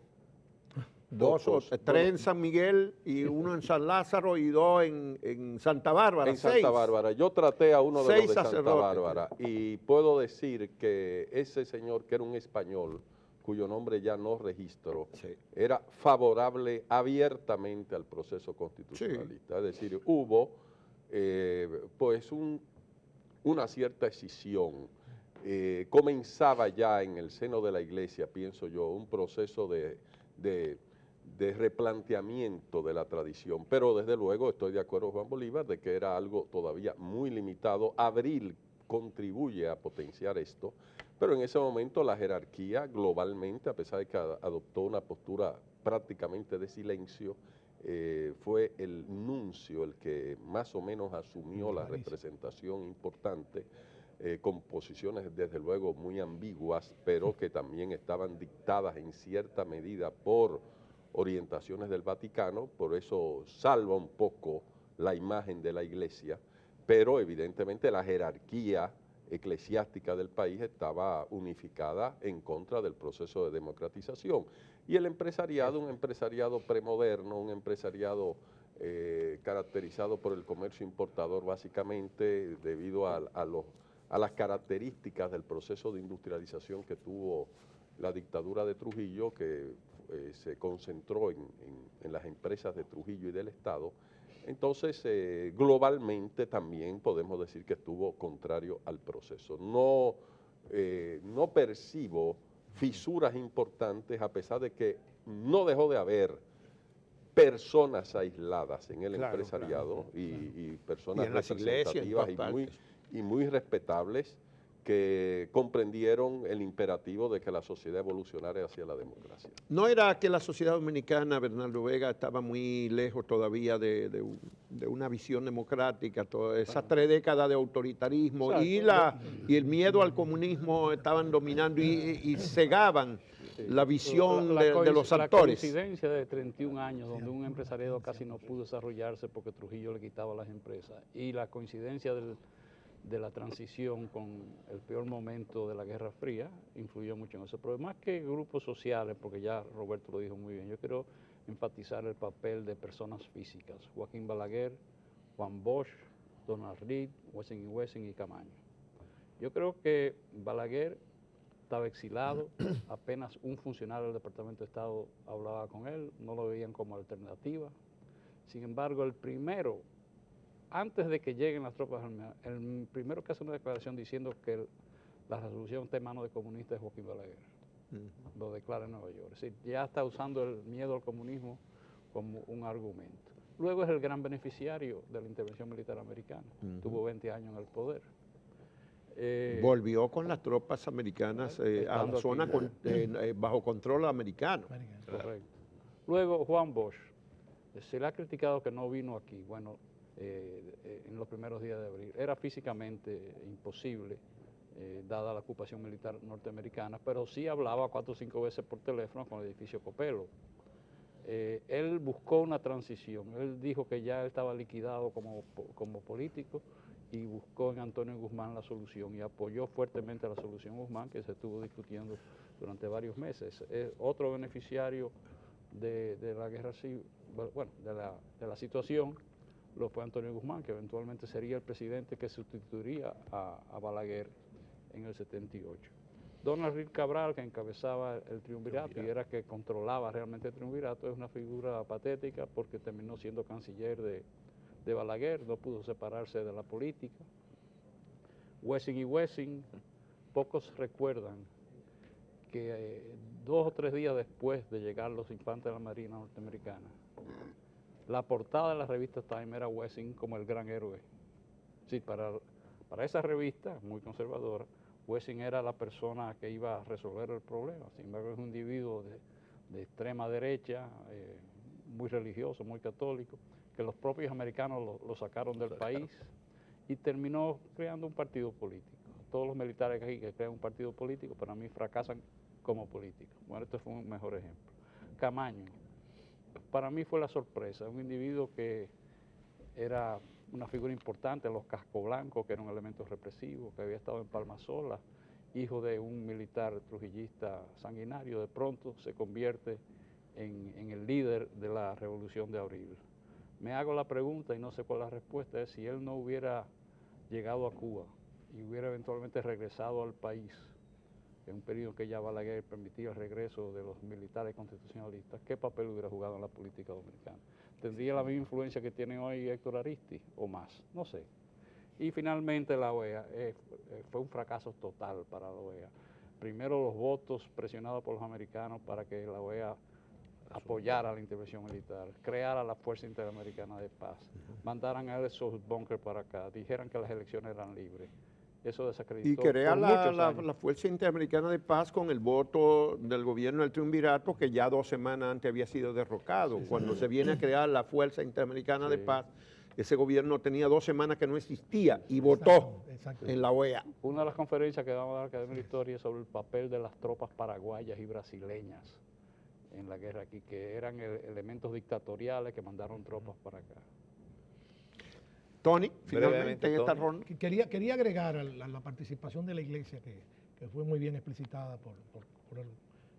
Pocos. 3 en San Miguel y 1 en San Lázaro y 2 en Santa Bárbara. En Santa Bárbara. Yo traté a uno de los de Santa sacerdotes. Bárbara y puedo decir que ese señor, que era un español, cuyo nombre ya no registro, Sí. era favorable abiertamente al proceso constitucionalista. Sí. Es decir, hubo pues una cierta escisión. Comenzaba ya en el seno de la iglesia, pienso yo, un proceso de replanteamiento de la tradición, pero desde luego estoy de acuerdo con Juan Bolívar de que era algo todavía muy limitado. Abril contribuye a potenciar esto, pero en ese momento la jerarquía globalmente, a pesar de que adoptó una postura prácticamente de silencio, fue el nuncio el que más o menos asumió la representación importante, con posiciones desde luego muy ambiguas, pero que también estaban dictadas en cierta medida por orientaciones del Vaticano. Por eso salva un poco la imagen de la iglesia, pero evidentemente la jerarquía eclesiástica del país estaba unificada en contra del proceso de democratización. Y el empresariado, un empresariado premoderno, un empresariado caracterizado por el comercio importador básicamente, debido a las características del proceso de industrialización que tuvo la dictadura de Trujillo, que se concentró en las empresas de Trujillo y del Estado, Entonces, globalmente también podemos decir que estuvo contrario al proceso. No percibo fisuras importantes, a pesar de que no dejó de haber personas aisladas en el Claro, empresariado y personas Y en las iglesias, en representativas todas y muy respetables que comprendieron el imperativo de que la sociedad evolucionara hacia la democracia. ¿No era que la sociedad dominicana, Bernardo Vega, estaba muy lejos todavía de una visión democrática? Todas esas 3 décadas de autoritarismo y el miedo al comunismo estaban dominando y cegaban la visión de los actores. La coincidencia de 31 años donde un empresariado casi no pudo desarrollarse porque Trujillo le quitaba las empresas, y la coincidencia de la transición con el peor momento de la Guerra Fría influyó mucho en eso. Pero más que grupos sociales, porque ya Roberto lo dijo muy bien, yo quiero enfatizar el papel de personas físicas: Joaquín Balaguer, Juan Bosch, Donald Reed, Wessing y Wessing y Camaño. Yo creo que Balaguer estaba exilado, apenas un funcionario del Departamento de Estado hablaba con él, no lo veían como alternativa. Sin embargo, el primero, antes de que lleguen las tropas armadas, el primero que hace una declaración diciendo que la resolución está en manos de comunistas es Joaquín Balaguer. Lo declara en Nueva York. Es decir, ya está usando el miedo al comunismo como un argumento. Luego es el gran beneficiario de la intervención militar americana. Tuvo 20 años en el poder. Volvió con las tropas americanas a la zona bajo control americano. Correcto. Luego Juan Bosch, se le ha criticado que no vino aquí, bueno, en los primeros días de abril. Era físicamente imposible, dada la ocupación militar norteamericana, pero sí hablaba 4 o 5 veces por teléfono con el edificio Copelo. Él buscó una transición, él dijo que ya estaba liquidado como político, y buscó en Antonio Guzmán la solución y apoyó fuertemente la solución Guzmán, que se estuvo discutiendo durante varios meses. Otro beneficiario de la guerra civil, bueno, de la situación, lo fue Antonio Guzmán, que eventualmente sería el presidente que sustituiría a Balaguer en el 78. Donald Reed Cabral, que encabezaba el triunvirato y era que controlaba realmente el triunvirato, es una figura patética porque terminó siendo canciller de Balaguer, no pudo separarse de la política. Wessing y Wessing, pocos recuerdan que 2 o 3 días después de llegar los infantes de la Marina norteamericana, la portada de la revista Time era Wessing como el gran héroe. Sí, para esa revista, muy conservadora, Wessing era la persona que iba a resolver el problema. Sin embargo, es un individuo de extrema derecha, muy religioso, muy católico, que los propios americanos lo sacaron del país y terminó creando un partido político. Todos los militares aquí que crean un partido político, para mí fracasan como políticos. Bueno, este fue un mejor ejemplo. Camaño, para mí fue la sorpresa, un individuo que era una figura importante, los casco blancos, que era un elemento represivo, que había estado en Palmasola, hijo de un militar trujillista sanguinario, de pronto se convierte en el líder de la Revolución de Abril. Me hago la pregunta y no sé cuál es la respuesta, es si él no hubiera llegado a Cuba y hubiera eventualmente regresado al país, en un periodo que ya Balaguer permitía el regreso de los militares constitucionalistas, ¿qué papel hubiera jugado en la política dominicana? ¿Tendría la misma influencia que tiene hoy Héctor Aristi o más? No sé. Y finalmente la OEA, fue un fracaso total para la OEA. Primero los votos presionados por los americanos para que la OEA apoyara la intervención militar, creara la Fuerza Interamericana de Paz, mandaran a esos bunkers para acá, dijeran que las elecciones eran libres. Eso desacreditó. Y crea la Fuerza Interamericana de Paz con el voto del gobierno del triunvirato, que ya 2 semanas antes había sido derrocado. Sí, cuando se viene a crear la Fuerza Interamericana de Paz, ese gobierno tenía 2 semanas que no existía y votó en la OEA. Una de las conferencias que vamos a dar en la Academia de Historia es sobre el papel de las tropas paraguayas y brasileñas en la guerra aquí, que eran elementos dictatoriales que mandaron tropas para acá. Tony, finalmente en esta ronda. Quería agregar a la participación de la iglesia, que fue muy bien explicitada por el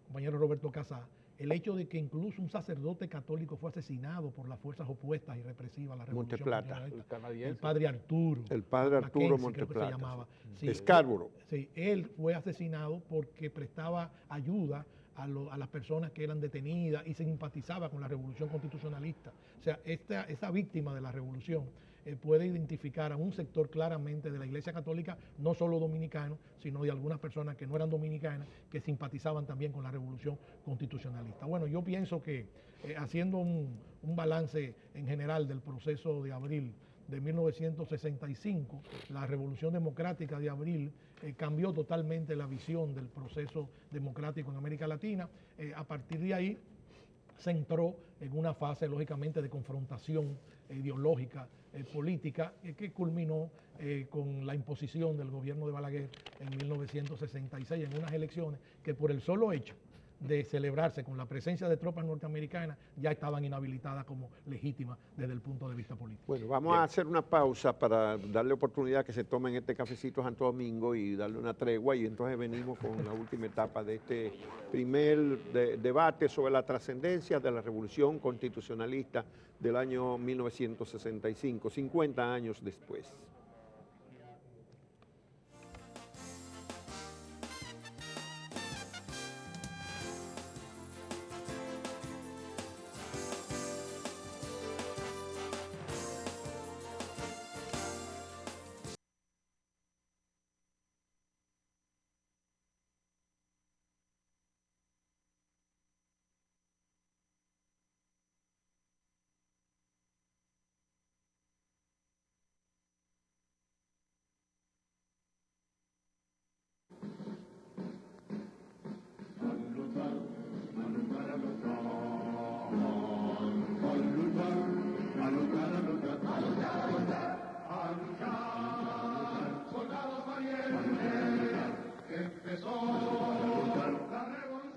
compañero Roberto Casá, el hecho de que incluso un sacerdote católico fue asesinado por las fuerzas opuestas y represivas a la Revolución Monteplata. El padre Arturo. El padre Arturo Monteplata. Se llamaba. Sí, Scarborough. Sí, él fue asesinado porque prestaba ayuda a las personas que eran detenidas y simpatizaba con la revolución constitucionalista. O sea, esta víctima de la revolución puede identificar a un sector claramente de la Iglesia Católica, no solo dominicano, sino de algunas personas que no eran dominicanas, que simpatizaban también con la revolución constitucionalista. Bueno, yo pienso que haciendo un balance en general del proceso de abril de 1965, la Revolución Democrática de abril cambió totalmente la visión del proceso democrático en América Latina. A partir de ahí se entró en una fase, lógicamente, de confrontación ideológica, política, que culminó con la imposición del gobierno de Balaguer en 1966 en unas elecciones que por el solo hecho de celebrarse con la presencia de tropas norteamericanas ya estaban inhabilitadas como legítimas desde el punto de vista político. Bueno, vamos a hacer una pausa para darle oportunidad que se tomen este cafecito a Santo Domingo y darle una tregua, y entonces venimos con la última etapa de este primer debate sobre la trascendencia de la Revolución Constitucionalista del año 1965, 50 años después.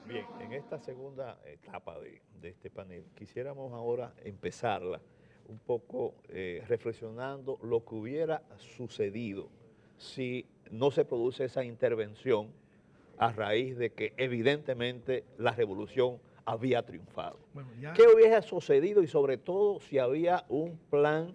Bien, en esta segunda etapa de este panel, quisiéramos ahora empezarla un poco reflexionando lo que hubiera sucedido si no se produce esa intervención a raíz de que evidentemente la revolución había triunfado. Bueno, ¿Qué hubiera sucedido y sobre todo si había un plan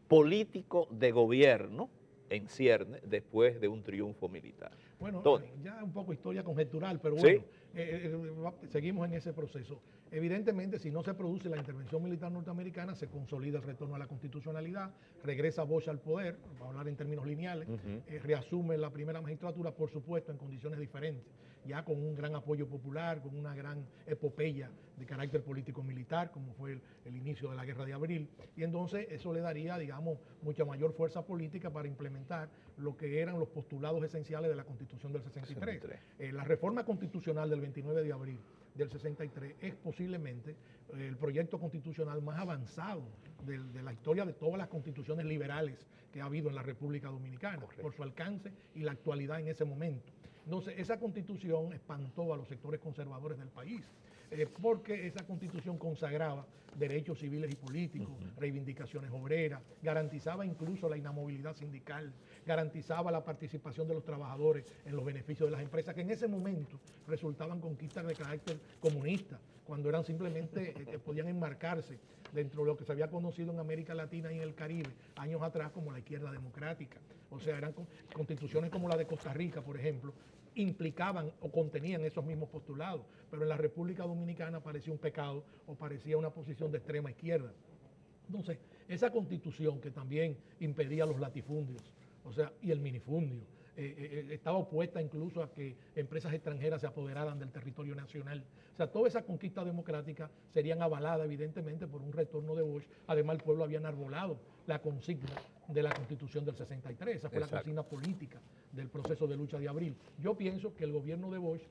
político de gobierno en cierne después de un triunfo militar? Bueno, Tony. ya un poco historia conjetural, pero ¿Sí? bueno, seguimos en ese proceso. Evidentemente, si no se produce la intervención militar norteamericana, se consolida el retorno a la constitucionalidad, regresa Bosch al poder, para hablar en términos lineales, reasume la primera magistratura, por supuesto, en condiciones diferentes, ya con un gran apoyo popular, con una gran epopeya de carácter político-militar, como fue el inicio de la Guerra de Abril, y entonces eso le daría, digamos, mucha mayor fuerza política para implementar lo que eran los postulados esenciales de la Constitución del 63. La reforma constitucional del 29 de abril del 63 es posiblemente el proyecto constitucional más avanzado de la historia de todas las constituciones liberales que ha habido en la República Dominicana, por su alcance y la actualidad en ese momento. Entonces, esa constitución espantó a los sectores conservadores del país, porque esa constitución consagraba derechos civiles y políticos, reivindicaciones obreras, garantizaba incluso la inamovilidad sindical, garantizaba la participación de los trabajadores en los beneficios de las empresas, que en ese momento resultaban conquistas de carácter comunista, cuando eran simplemente, podían enmarcarse dentro de lo que se había conocido en América Latina y en el Caribe años atrás como la izquierda democrática. O sea, eran constituciones como la de Costa Rica, por ejemplo, implicaban o contenían esos mismos postulados, pero en la República Dominicana parecía un pecado o parecía una posición de extrema izquierda. Entonces, esa constitución que también impedía los latifundios, o sea, y el minifundio, estaba opuesta incluso a que empresas extranjeras se apoderaran del territorio nacional. O sea, toda esa conquista democrática serían avaladas evidentemente por un retorno de Bosch. Además, el pueblo había enarbolado la consigna de la Constitución del 63. Esa fue la consigna política del proceso de lucha de abril. Yo pienso que el gobierno de Bosch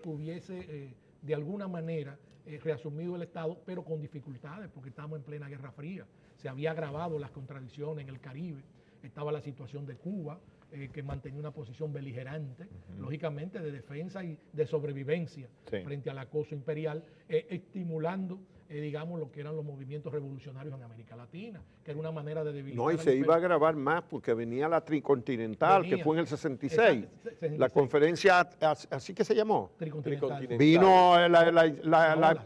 hubiese de alguna manera reasumido el Estado, pero con dificultades, porque estamos en plena Guerra Fría. Se había agravado las contradicciones en el Caribe, estaba la situación de Cuba, que mantenía una posición beligerante, lógicamente de defensa y de sobrevivencia frente al acoso imperial, estimulando, digamos, lo que eran los movimientos revolucionarios en América Latina, que era una manera de debilitar. No, y se iba a agravar más porque venía la Tricontinental, que fue en el 66. La conferencia, así que se llamó. Tricontinental. Vino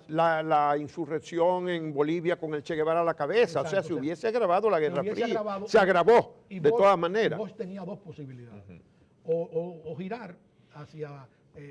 la insurrección en Bolivia con el Che Guevara a la cabeza. Exacto, o sea, si hubiese agravado la Guerra Fría, se agravó y de Bosch, todas maneras. Bosch tenía dos posibilidades. O girar hacia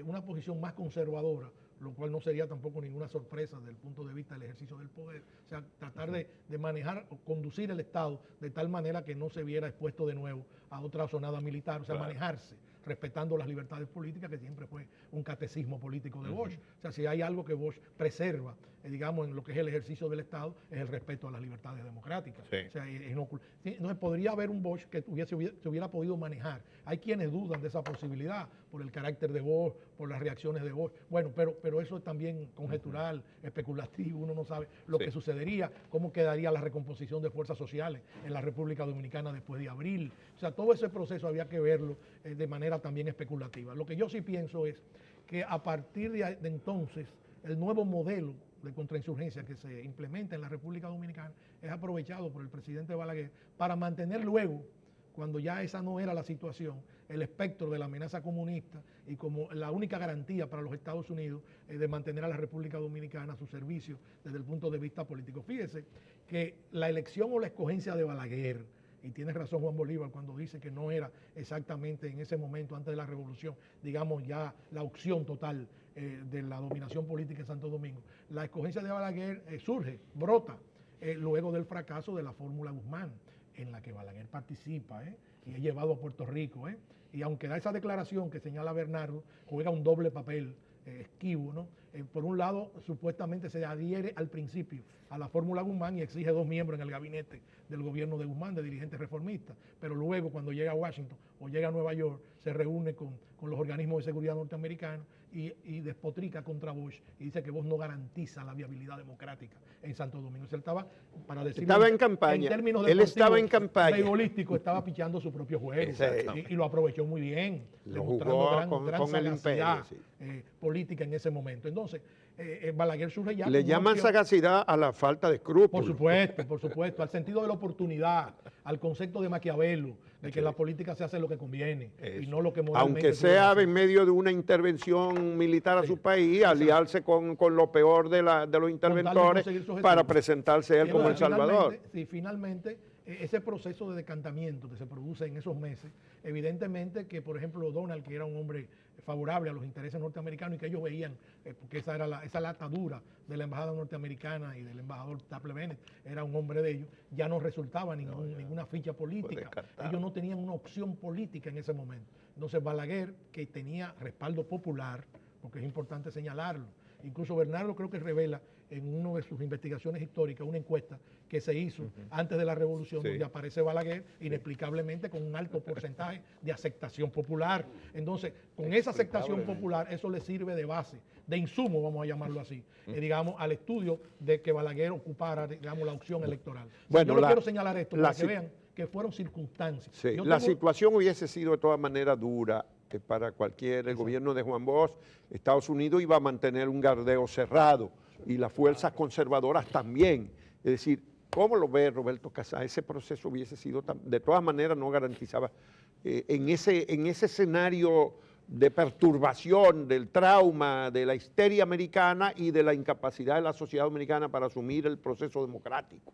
una posición más conservadora, lo cual no sería tampoco ninguna sorpresa desde el punto de vista del ejercicio del poder. O sea, tratar de manejar o conducir el Estado de tal manera que no se viera expuesto de nuevo a otra sonada militar, o sea, manejarse respetando las libertades políticas, que siempre fue un catecismo político de Bosch. O sea, si hay algo que Bosch preserva, digamos, en lo que es el ejercicio del Estado, es el respeto a las libertades democráticas. Sí. O sea, entonces podría haber un Bosch que se hubiera podido manejar. Hay quienes dudan de esa posibilidad por el carácter de Bosch, por las reacciones de Bosch. Bueno, pero eso es también conjetural, especulativo, uno no sabe lo que sucedería, cómo quedaría la recomposición de fuerzas sociales en la República Dominicana después de abril. O sea, todo ese proceso había que verlo de manera también especulativa. Lo que yo sí pienso es que a partir de entonces, el nuevo modelo de contrainsurgencia que se implementa en la República Dominicana es aprovechado por el presidente Balaguer para mantener luego, cuando ya esa no era la situación, el espectro de la amenaza comunista y como la única garantía para los Estados Unidos de mantener a la República Dominicana a su servicio desde el punto de vista político. Fíjese que la elección o la escogencia de Balaguer, y tiene razón Juan Bolívar cuando dice que no era exactamente en ese momento, antes de la revolución, digamos ya la opción total de la dominación política en Santo Domingo. La escogencia de Balaguer brota luego del fracaso de la fórmula Guzmán, en la que Balaguer participa y es llevado a Puerto Rico. Y aunque da esa declaración que señala Bernardo, juega un doble papel esquivo, ¿no? Por un lado, supuestamente se adhiere al principio a la fórmula Guzmán y exige 2 miembros en el gabinete del gobierno de Guzmán, de dirigentes reformistas, pero luego cuando llega a Washington o llega a Nueva York, se reúne con los organismos de seguridad norteamericanos y despotrica contra Bush y dice que Bush no garantiza la viabilidad democrática en Santo Domingo. Él estaba, para decirlo estaba en campaña. En términos Él estaba en campaña. beisbolísticos, estaba pichando su propio juego y lo aprovechó muy bien, Lo demostrando jugó gran con el sagacidad imperio, política en ese momento. Entonces, Balaguer surge ya. Le llaman sagacidad a la falta de escrúpulos. Por supuesto, al sentido de la oportunidad, al concepto de Maquiavelo, de que en la política se hace lo que conviene y no lo que moralmente. Aunque sea en medio de una intervención militar a su país, aliarse con lo peor de los interventores para presentarse él como el Salvador. Sí, finalmente, ese proceso de decantamiento que se produce en esos meses, evidentemente que, por ejemplo, Donald, que era un hombre favorable a los intereses norteamericanos y que ellos veían, porque esa era la atadura de la embajada norteamericana y del embajador Taple Bennett, era un hombre de ellos, ya no resultaba ninguna ficha política. Ellos no tenían una opción política en ese momento. Entonces Balaguer, que tenía respaldo popular, porque es importante señalarlo, incluso Bernardo creo que revela en una de sus investigaciones históricas una encuesta que se hizo antes de la revolución, donde aparece Balaguer inexplicablemente con un alto porcentaje de aceptación popular. Entonces, con esa aceptación popular, eso le sirve de base, de insumo, vamos a llamarlo así, digamos, al estudio de que Balaguer ocupara, digamos, la opción electoral. Bueno, yo quiero señalar esto para que vean que fueron circunstancias. Sí, la situación hubiese sido de todas maneras dura para el gobierno de Juan Bosch. Estados Unidos iba a mantener un gardeo cerrado y las fuerzas conservadoras también. Es decir, ¿cómo lo ve Roberto Casá? Ese proceso hubiese sido, de todas maneras no garantizaba, en ese escenario de perturbación, del trauma, de la histeria americana y de la incapacidad de la sociedad dominicana para asumir el proceso democrático.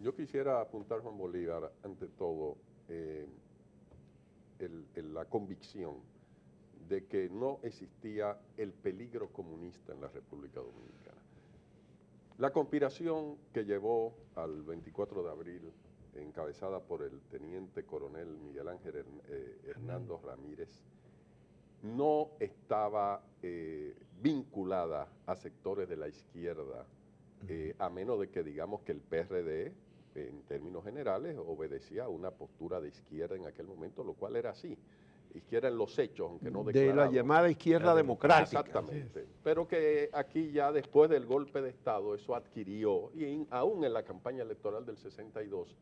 Yo quisiera apuntar, Juan Bolívar, ante todo, la convicción de que no existía el peligro comunista en la República Dominicana. La conspiración que llevó al 24 de abril, encabezada por el teniente coronel Miguel Ángel Hernando Ramírez, no estaba vinculada a sectores de la izquierda, a menos de que digamos que el PRD, en términos generales, obedecía a una postura de izquierda en aquel momento, lo cual era así. Izquierda en los hechos, aunque no declarado. De la llamada izquierda democrática. Exactamente. Pero que aquí ya después del golpe de Estado eso adquirió, y aún en la campaña electoral del 62,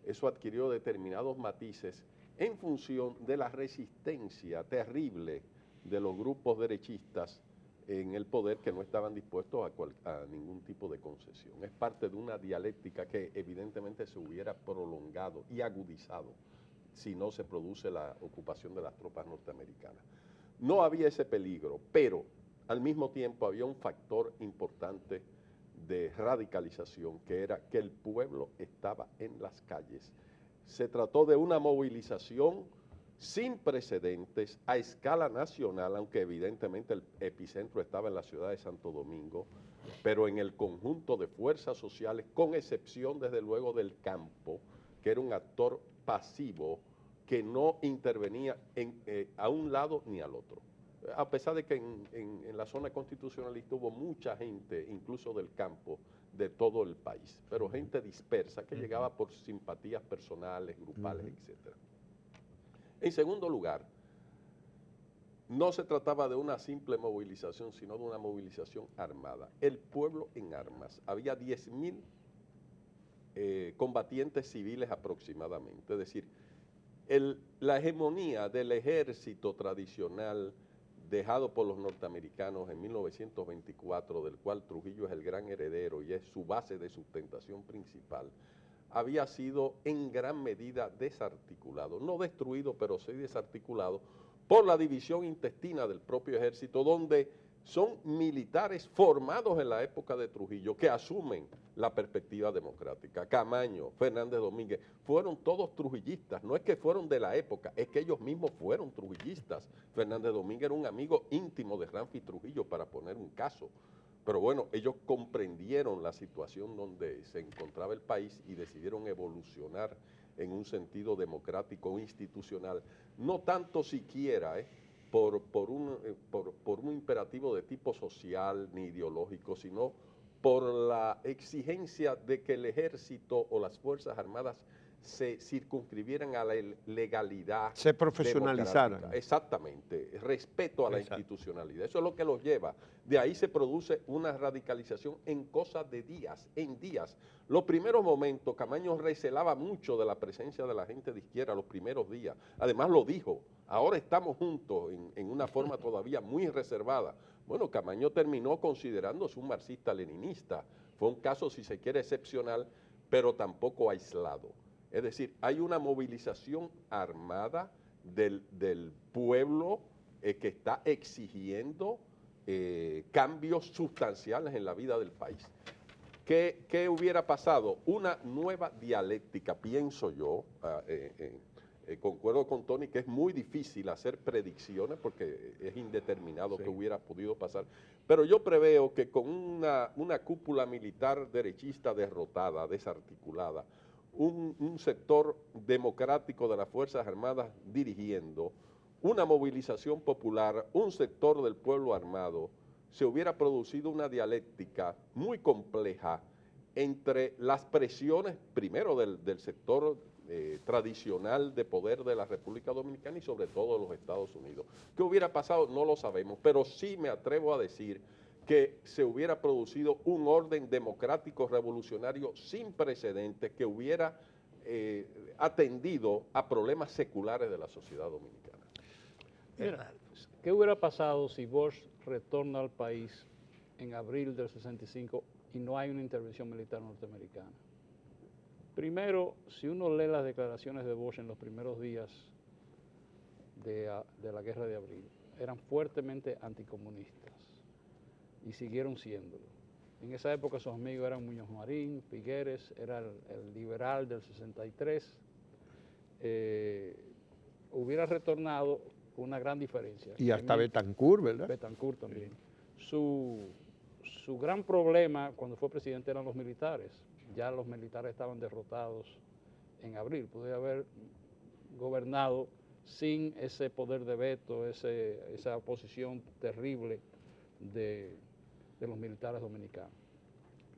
eso adquirió determinados matices en función de la resistencia terrible de los grupos derechistas en el poder, que no estaban dispuestos a ningún tipo de concesión. Es parte de una dialéctica que evidentemente se hubiera prolongado y agudizado si no se produce la ocupación de las tropas norteamericanas. No había ese peligro, pero al mismo tiempo había un factor importante de radicalización, que era que el pueblo estaba en las calles. Se trató de una movilización sin precedentes a escala nacional, aunque evidentemente el epicentro estaba en la ciudad de Santo Domingo, pero en el conjunto de fuerzas sociales, con excepción desde luego del campo, que era un actor pasivo que no intervenía a un lado ni al otro. A pesar de que en la zona constitucionalista hubo mucha gente, incluso del campo, de todo el país, pero gente dispersa que llegaba por simpatías personales, grupales, etc. En segundo lugar, no se trataba de una simple movilización, sino de una movilización armada. El pueblo en armas. Había 10.000 combatientes civiles aproximadamente. Es decir, la hegemonía del ejército tradicional dejado por los norteamericanos en 1924, del cual Trujillo es el gran heredero y es su base de sustentación principal, había sido en gran medida desarticulado, no destruido, pero sí desarticulado por la división intestina del propio ejército, donde son militares formados en la época de Trujillo que asumen la perspectiva democrática. Camaño, Fernández Domínguez, fueron todos trujillistas, no es que fueron de la época, es que ellos mismos fueron trujillistas. Fernández Domínguez era un amigo íntimo de Ramfi Trujillo, para poner un caso. Pero bueno, ellos comprendieron la situación donde se encontraba el país y decidieron evolucionar en un sentido democrático institucional, no tanto siquiera por un imperativo de tipo social ni ideológico, sino por la exigencia de que el ejército o las Fuerzas Armadas se circunscribieran a la legalidad. Se profesionalizaran. Exactamente, respeto a la institucionalidad. Eso es lo que los lleva. De ahí se produce una radicalización en cosas de días, en días. Los primeros momentos, Camaño recelaba mucho de la presencia de la gente de izquierda los primeros días. Además lo dijo, ahora estamos juntos en una forma todavía muy reservada. Bueno, Camaño terminó considerándose un marxista-leninista. Fue un caso, si se quiere, excepcional, pero tampoco aislado. Es decir, hay una movilización armada del pueblo que está exigiendo cambios sustanciales en la vida del país. ¿Qué hubiera pasado? Una nueva dialéctica, pienso yo, concuerdo con Tony, que es muy difícil hacer predicciones porque es indeterminado qué hubiera podido pasar, pero yo preveo que con una cúpula militar derechista derrotada, desarticulada, un sector democrático de las Fuerzas Armadas dirigiendo, una movilización popular, un sector del pueblo armado, se hubiera producido una dialéctica muy compleja entre las presiones, primero del sector tradicional de poder de la República Dominicana y sobre todo de los Estados Unidos. ¿Qué hubiera pasado? No lo sabemos, pero sí me atrevo a decir que se hubiera producido un orden democrático revolucionario sin precedentes que hubiera atendido a problemas seculares de la sociedad dominicana. Mira, ¿qué hubiera pasado si Bosch retorna al país en abril del 65 y no hay una intervención militar norteamericana? Primero, si uno lee las declaraciones de Bosch en los primeros días de la guerra de abril, eran fuertemente anticomunistas y siguieron siéndolo. En esa época sus amigos eran Muñoz Marín, Figueres, era el liberal del 63. Hubiera retornado con una gran diferencia. Y hasta Betancourt, ¿verdad? Betancourt también. Su gran problema cuando fue presidente eran los militares. Ya los militares estaban derrotados en abril. Podría haber gobernado sin ese poder de veto, esa oposición terrible de los militares dominicanos.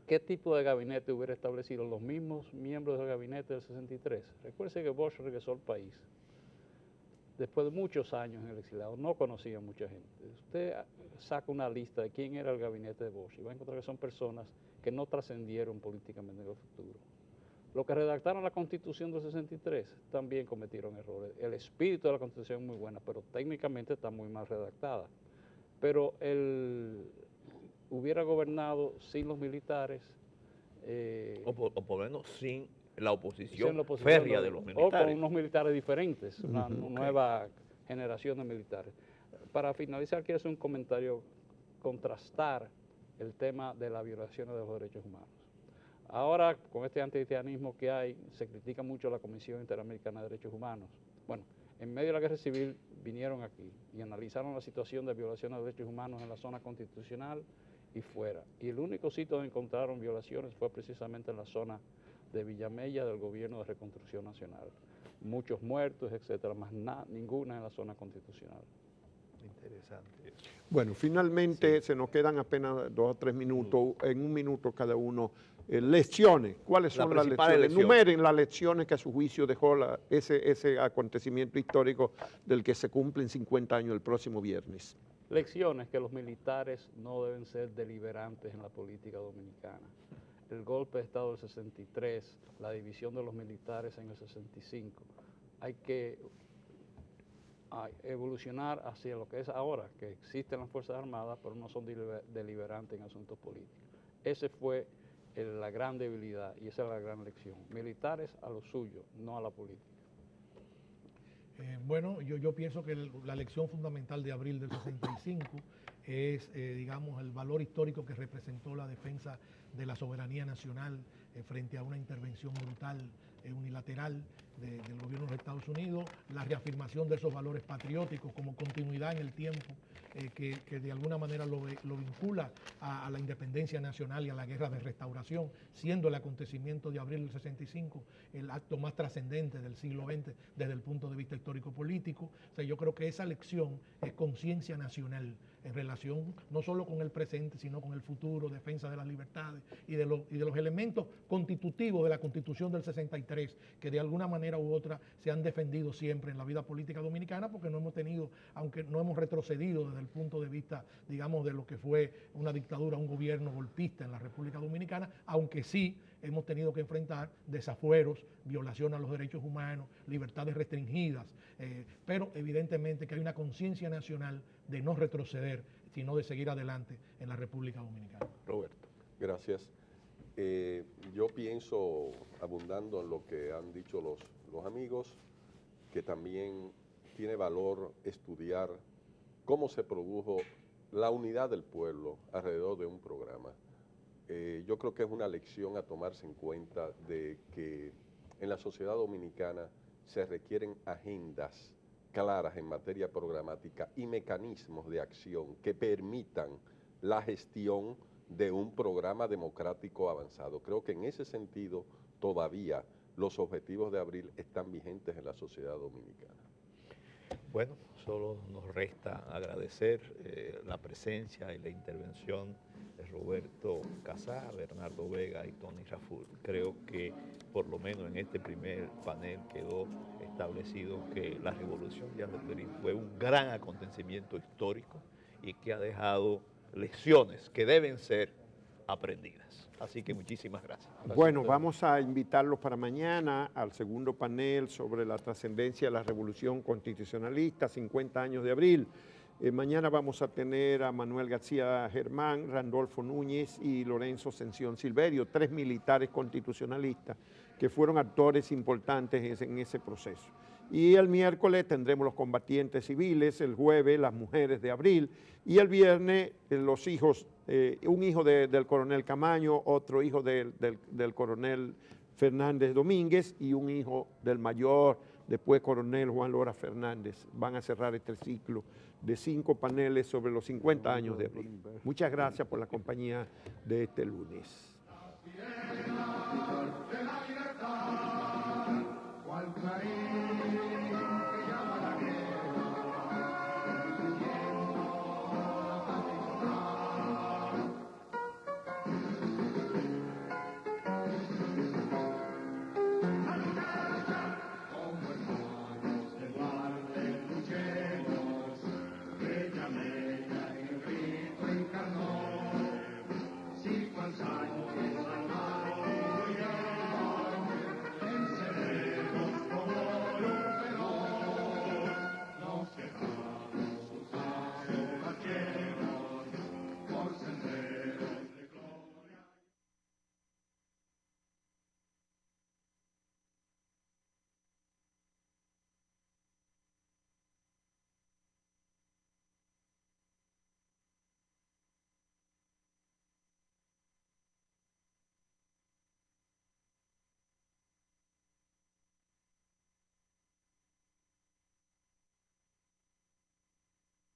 ¿Qué tipo de gabinete hubiera establecido? Los mismos miembros del gabinete del 63. Recuerde que Bosch regresó al país después de muchos años en el exilado, no conocía a mucha gente. Usted saca una lista de quién era el gabinete de Bosch y va a encontrar que son personas que no trascendieron políticamente en el futuro. Los que redactaron la Constitución del 63 también cometieron errores. El espíritu de la Constitución es muy buena, pero técnicamente está muy mal redactada. Pero él hubiera gobernado sin los militares. O por lo menos sin la oposición férrea de los militares. O con unos militares diferentes, una nueva generación de militares. Para finalizar, quiero hacer un comentario, contrastar el tema de la violación de los derechos humanos. Ahora, con este antihaitianismo que hay, se critica mucho la Comisión Interamericana de Derechos Humanos. Bueno, en medio de la guerra civil vinieron aquí y analizaron la situación de violaciones de derechos humanos en la zona constitucional y fuera. Y el único sitio donde encontraron violaciones fue precisamente en la zona de Villamella del Gobierno de Reconstrucción Nacional. Muchos muertos, etcétera, más ninguna en la zona constitucional. Interesante eso. Bueno, finalmente se nos quedan apenas 2 o 3 minutos, en un minuto cada uno. Lecciones, ¿cuáles son las lecciones? Numeren las lecciones que a su juicio dejó ese acontecimiento histórico del que se cumplen 50 años el próximo viernes. Lecciones que los militares no deben ser deliberantes en la política dominicana. El golpe de Estado del 63, la división de los militares en el 65. Hay que evolucionar hacia lo que es ahora, que existen las Fuerzas Armadas, pero no son deliberantes en asuntos políticos. Ese fue la gran debilidad y esa es la gran lección. Militares a lo suyo, no a la política. Bueno, yo pienso que la lección fundamental de abril del 65 es, digamos, el valor histórico que representó la defensa de la soberanía nacional frente a una intervención brutal, unilateral del gobierno de los Estados Unidos, la reafirmación de esos valores patrióticos como continuidad en el tiempo, que de alguna manera lo vincula a la independencia nacional y a la guerra de restauración, siendo el acontecimiento de abril del 65 el acto más trascendente del siglo XX desde el punto de vista histórico-político. O sea, yo creo que esa lección es conciencia nacional en relación no solo con el presente, sino con el futuro, defensa de las libertades y de los elementos constitutivos de la Constitución del 63, que de alguna manera u otra se han defendido siempre en la vida política dominicana, porque no hemos tenido, aunque no hemos retrocedido desde el punto de vista, digamos, de lo que fue una dictadura, un gobierno golpista en la República Dominicana, aunque sí hemos tenido que enfrentar desafueros, violación a los derechos humanos, libertades restringidas, pero evidentemente que hay una conciencia nacional de no retroceder, sino de seguir adelante en la República Dominicana. Roberto. Gracias. Yo pienso, abundando en lo que han dicho los amigos, que también tiene valor estudiar cómo se produjo la unidad del pueblo alrededor de un programa. Yo creo que es una lección a tomarse en cuenta de que en la sociedad dominicana se requieren agendas claras en materia programática y mecanismos de acción que permitan la gestión de un programa democrático avanzado. Creo que en ese sentido todavía los objetivos de abril están vigentes en la sociedad dominicana. Bueno, solo nos resta agradecer la presencia y la intervención de Roberto Casá, Bernardo Vega y Tony Raful. Creo que por lo menos en este primer panel quedó establecido que la revolución de abril fue un gran acontecimiento histórico y que ha dejado lecciones que deben ser aprendidas. Así que muchísimas gracias. Bueno, vamos a invitarlos para mañana al segundo panel sobre la trascendencia de la Revolución Constitucionalista, 50 años de abril. Mañana vamos a tener a Manuel García Germán, Randolfo Núñez y Lorenzo Sención Silverio, 3 militares constitucionalistas que fueron actores importantes en ese proceso. Y el miércoles tendremos los combatientes civiles, el jueves las mujeres de abril y el viernes los hijos, un hijo del coronel Camaño, otro hijo del coronel Fernández Domínguez y un hijo del mayor, después coronel Juan Lora Fernández. Van a cerrar este ciclo de 5 paneles sobre los 50 años de abril. Muchas gracias por la compañía de este lunes. Cual clarín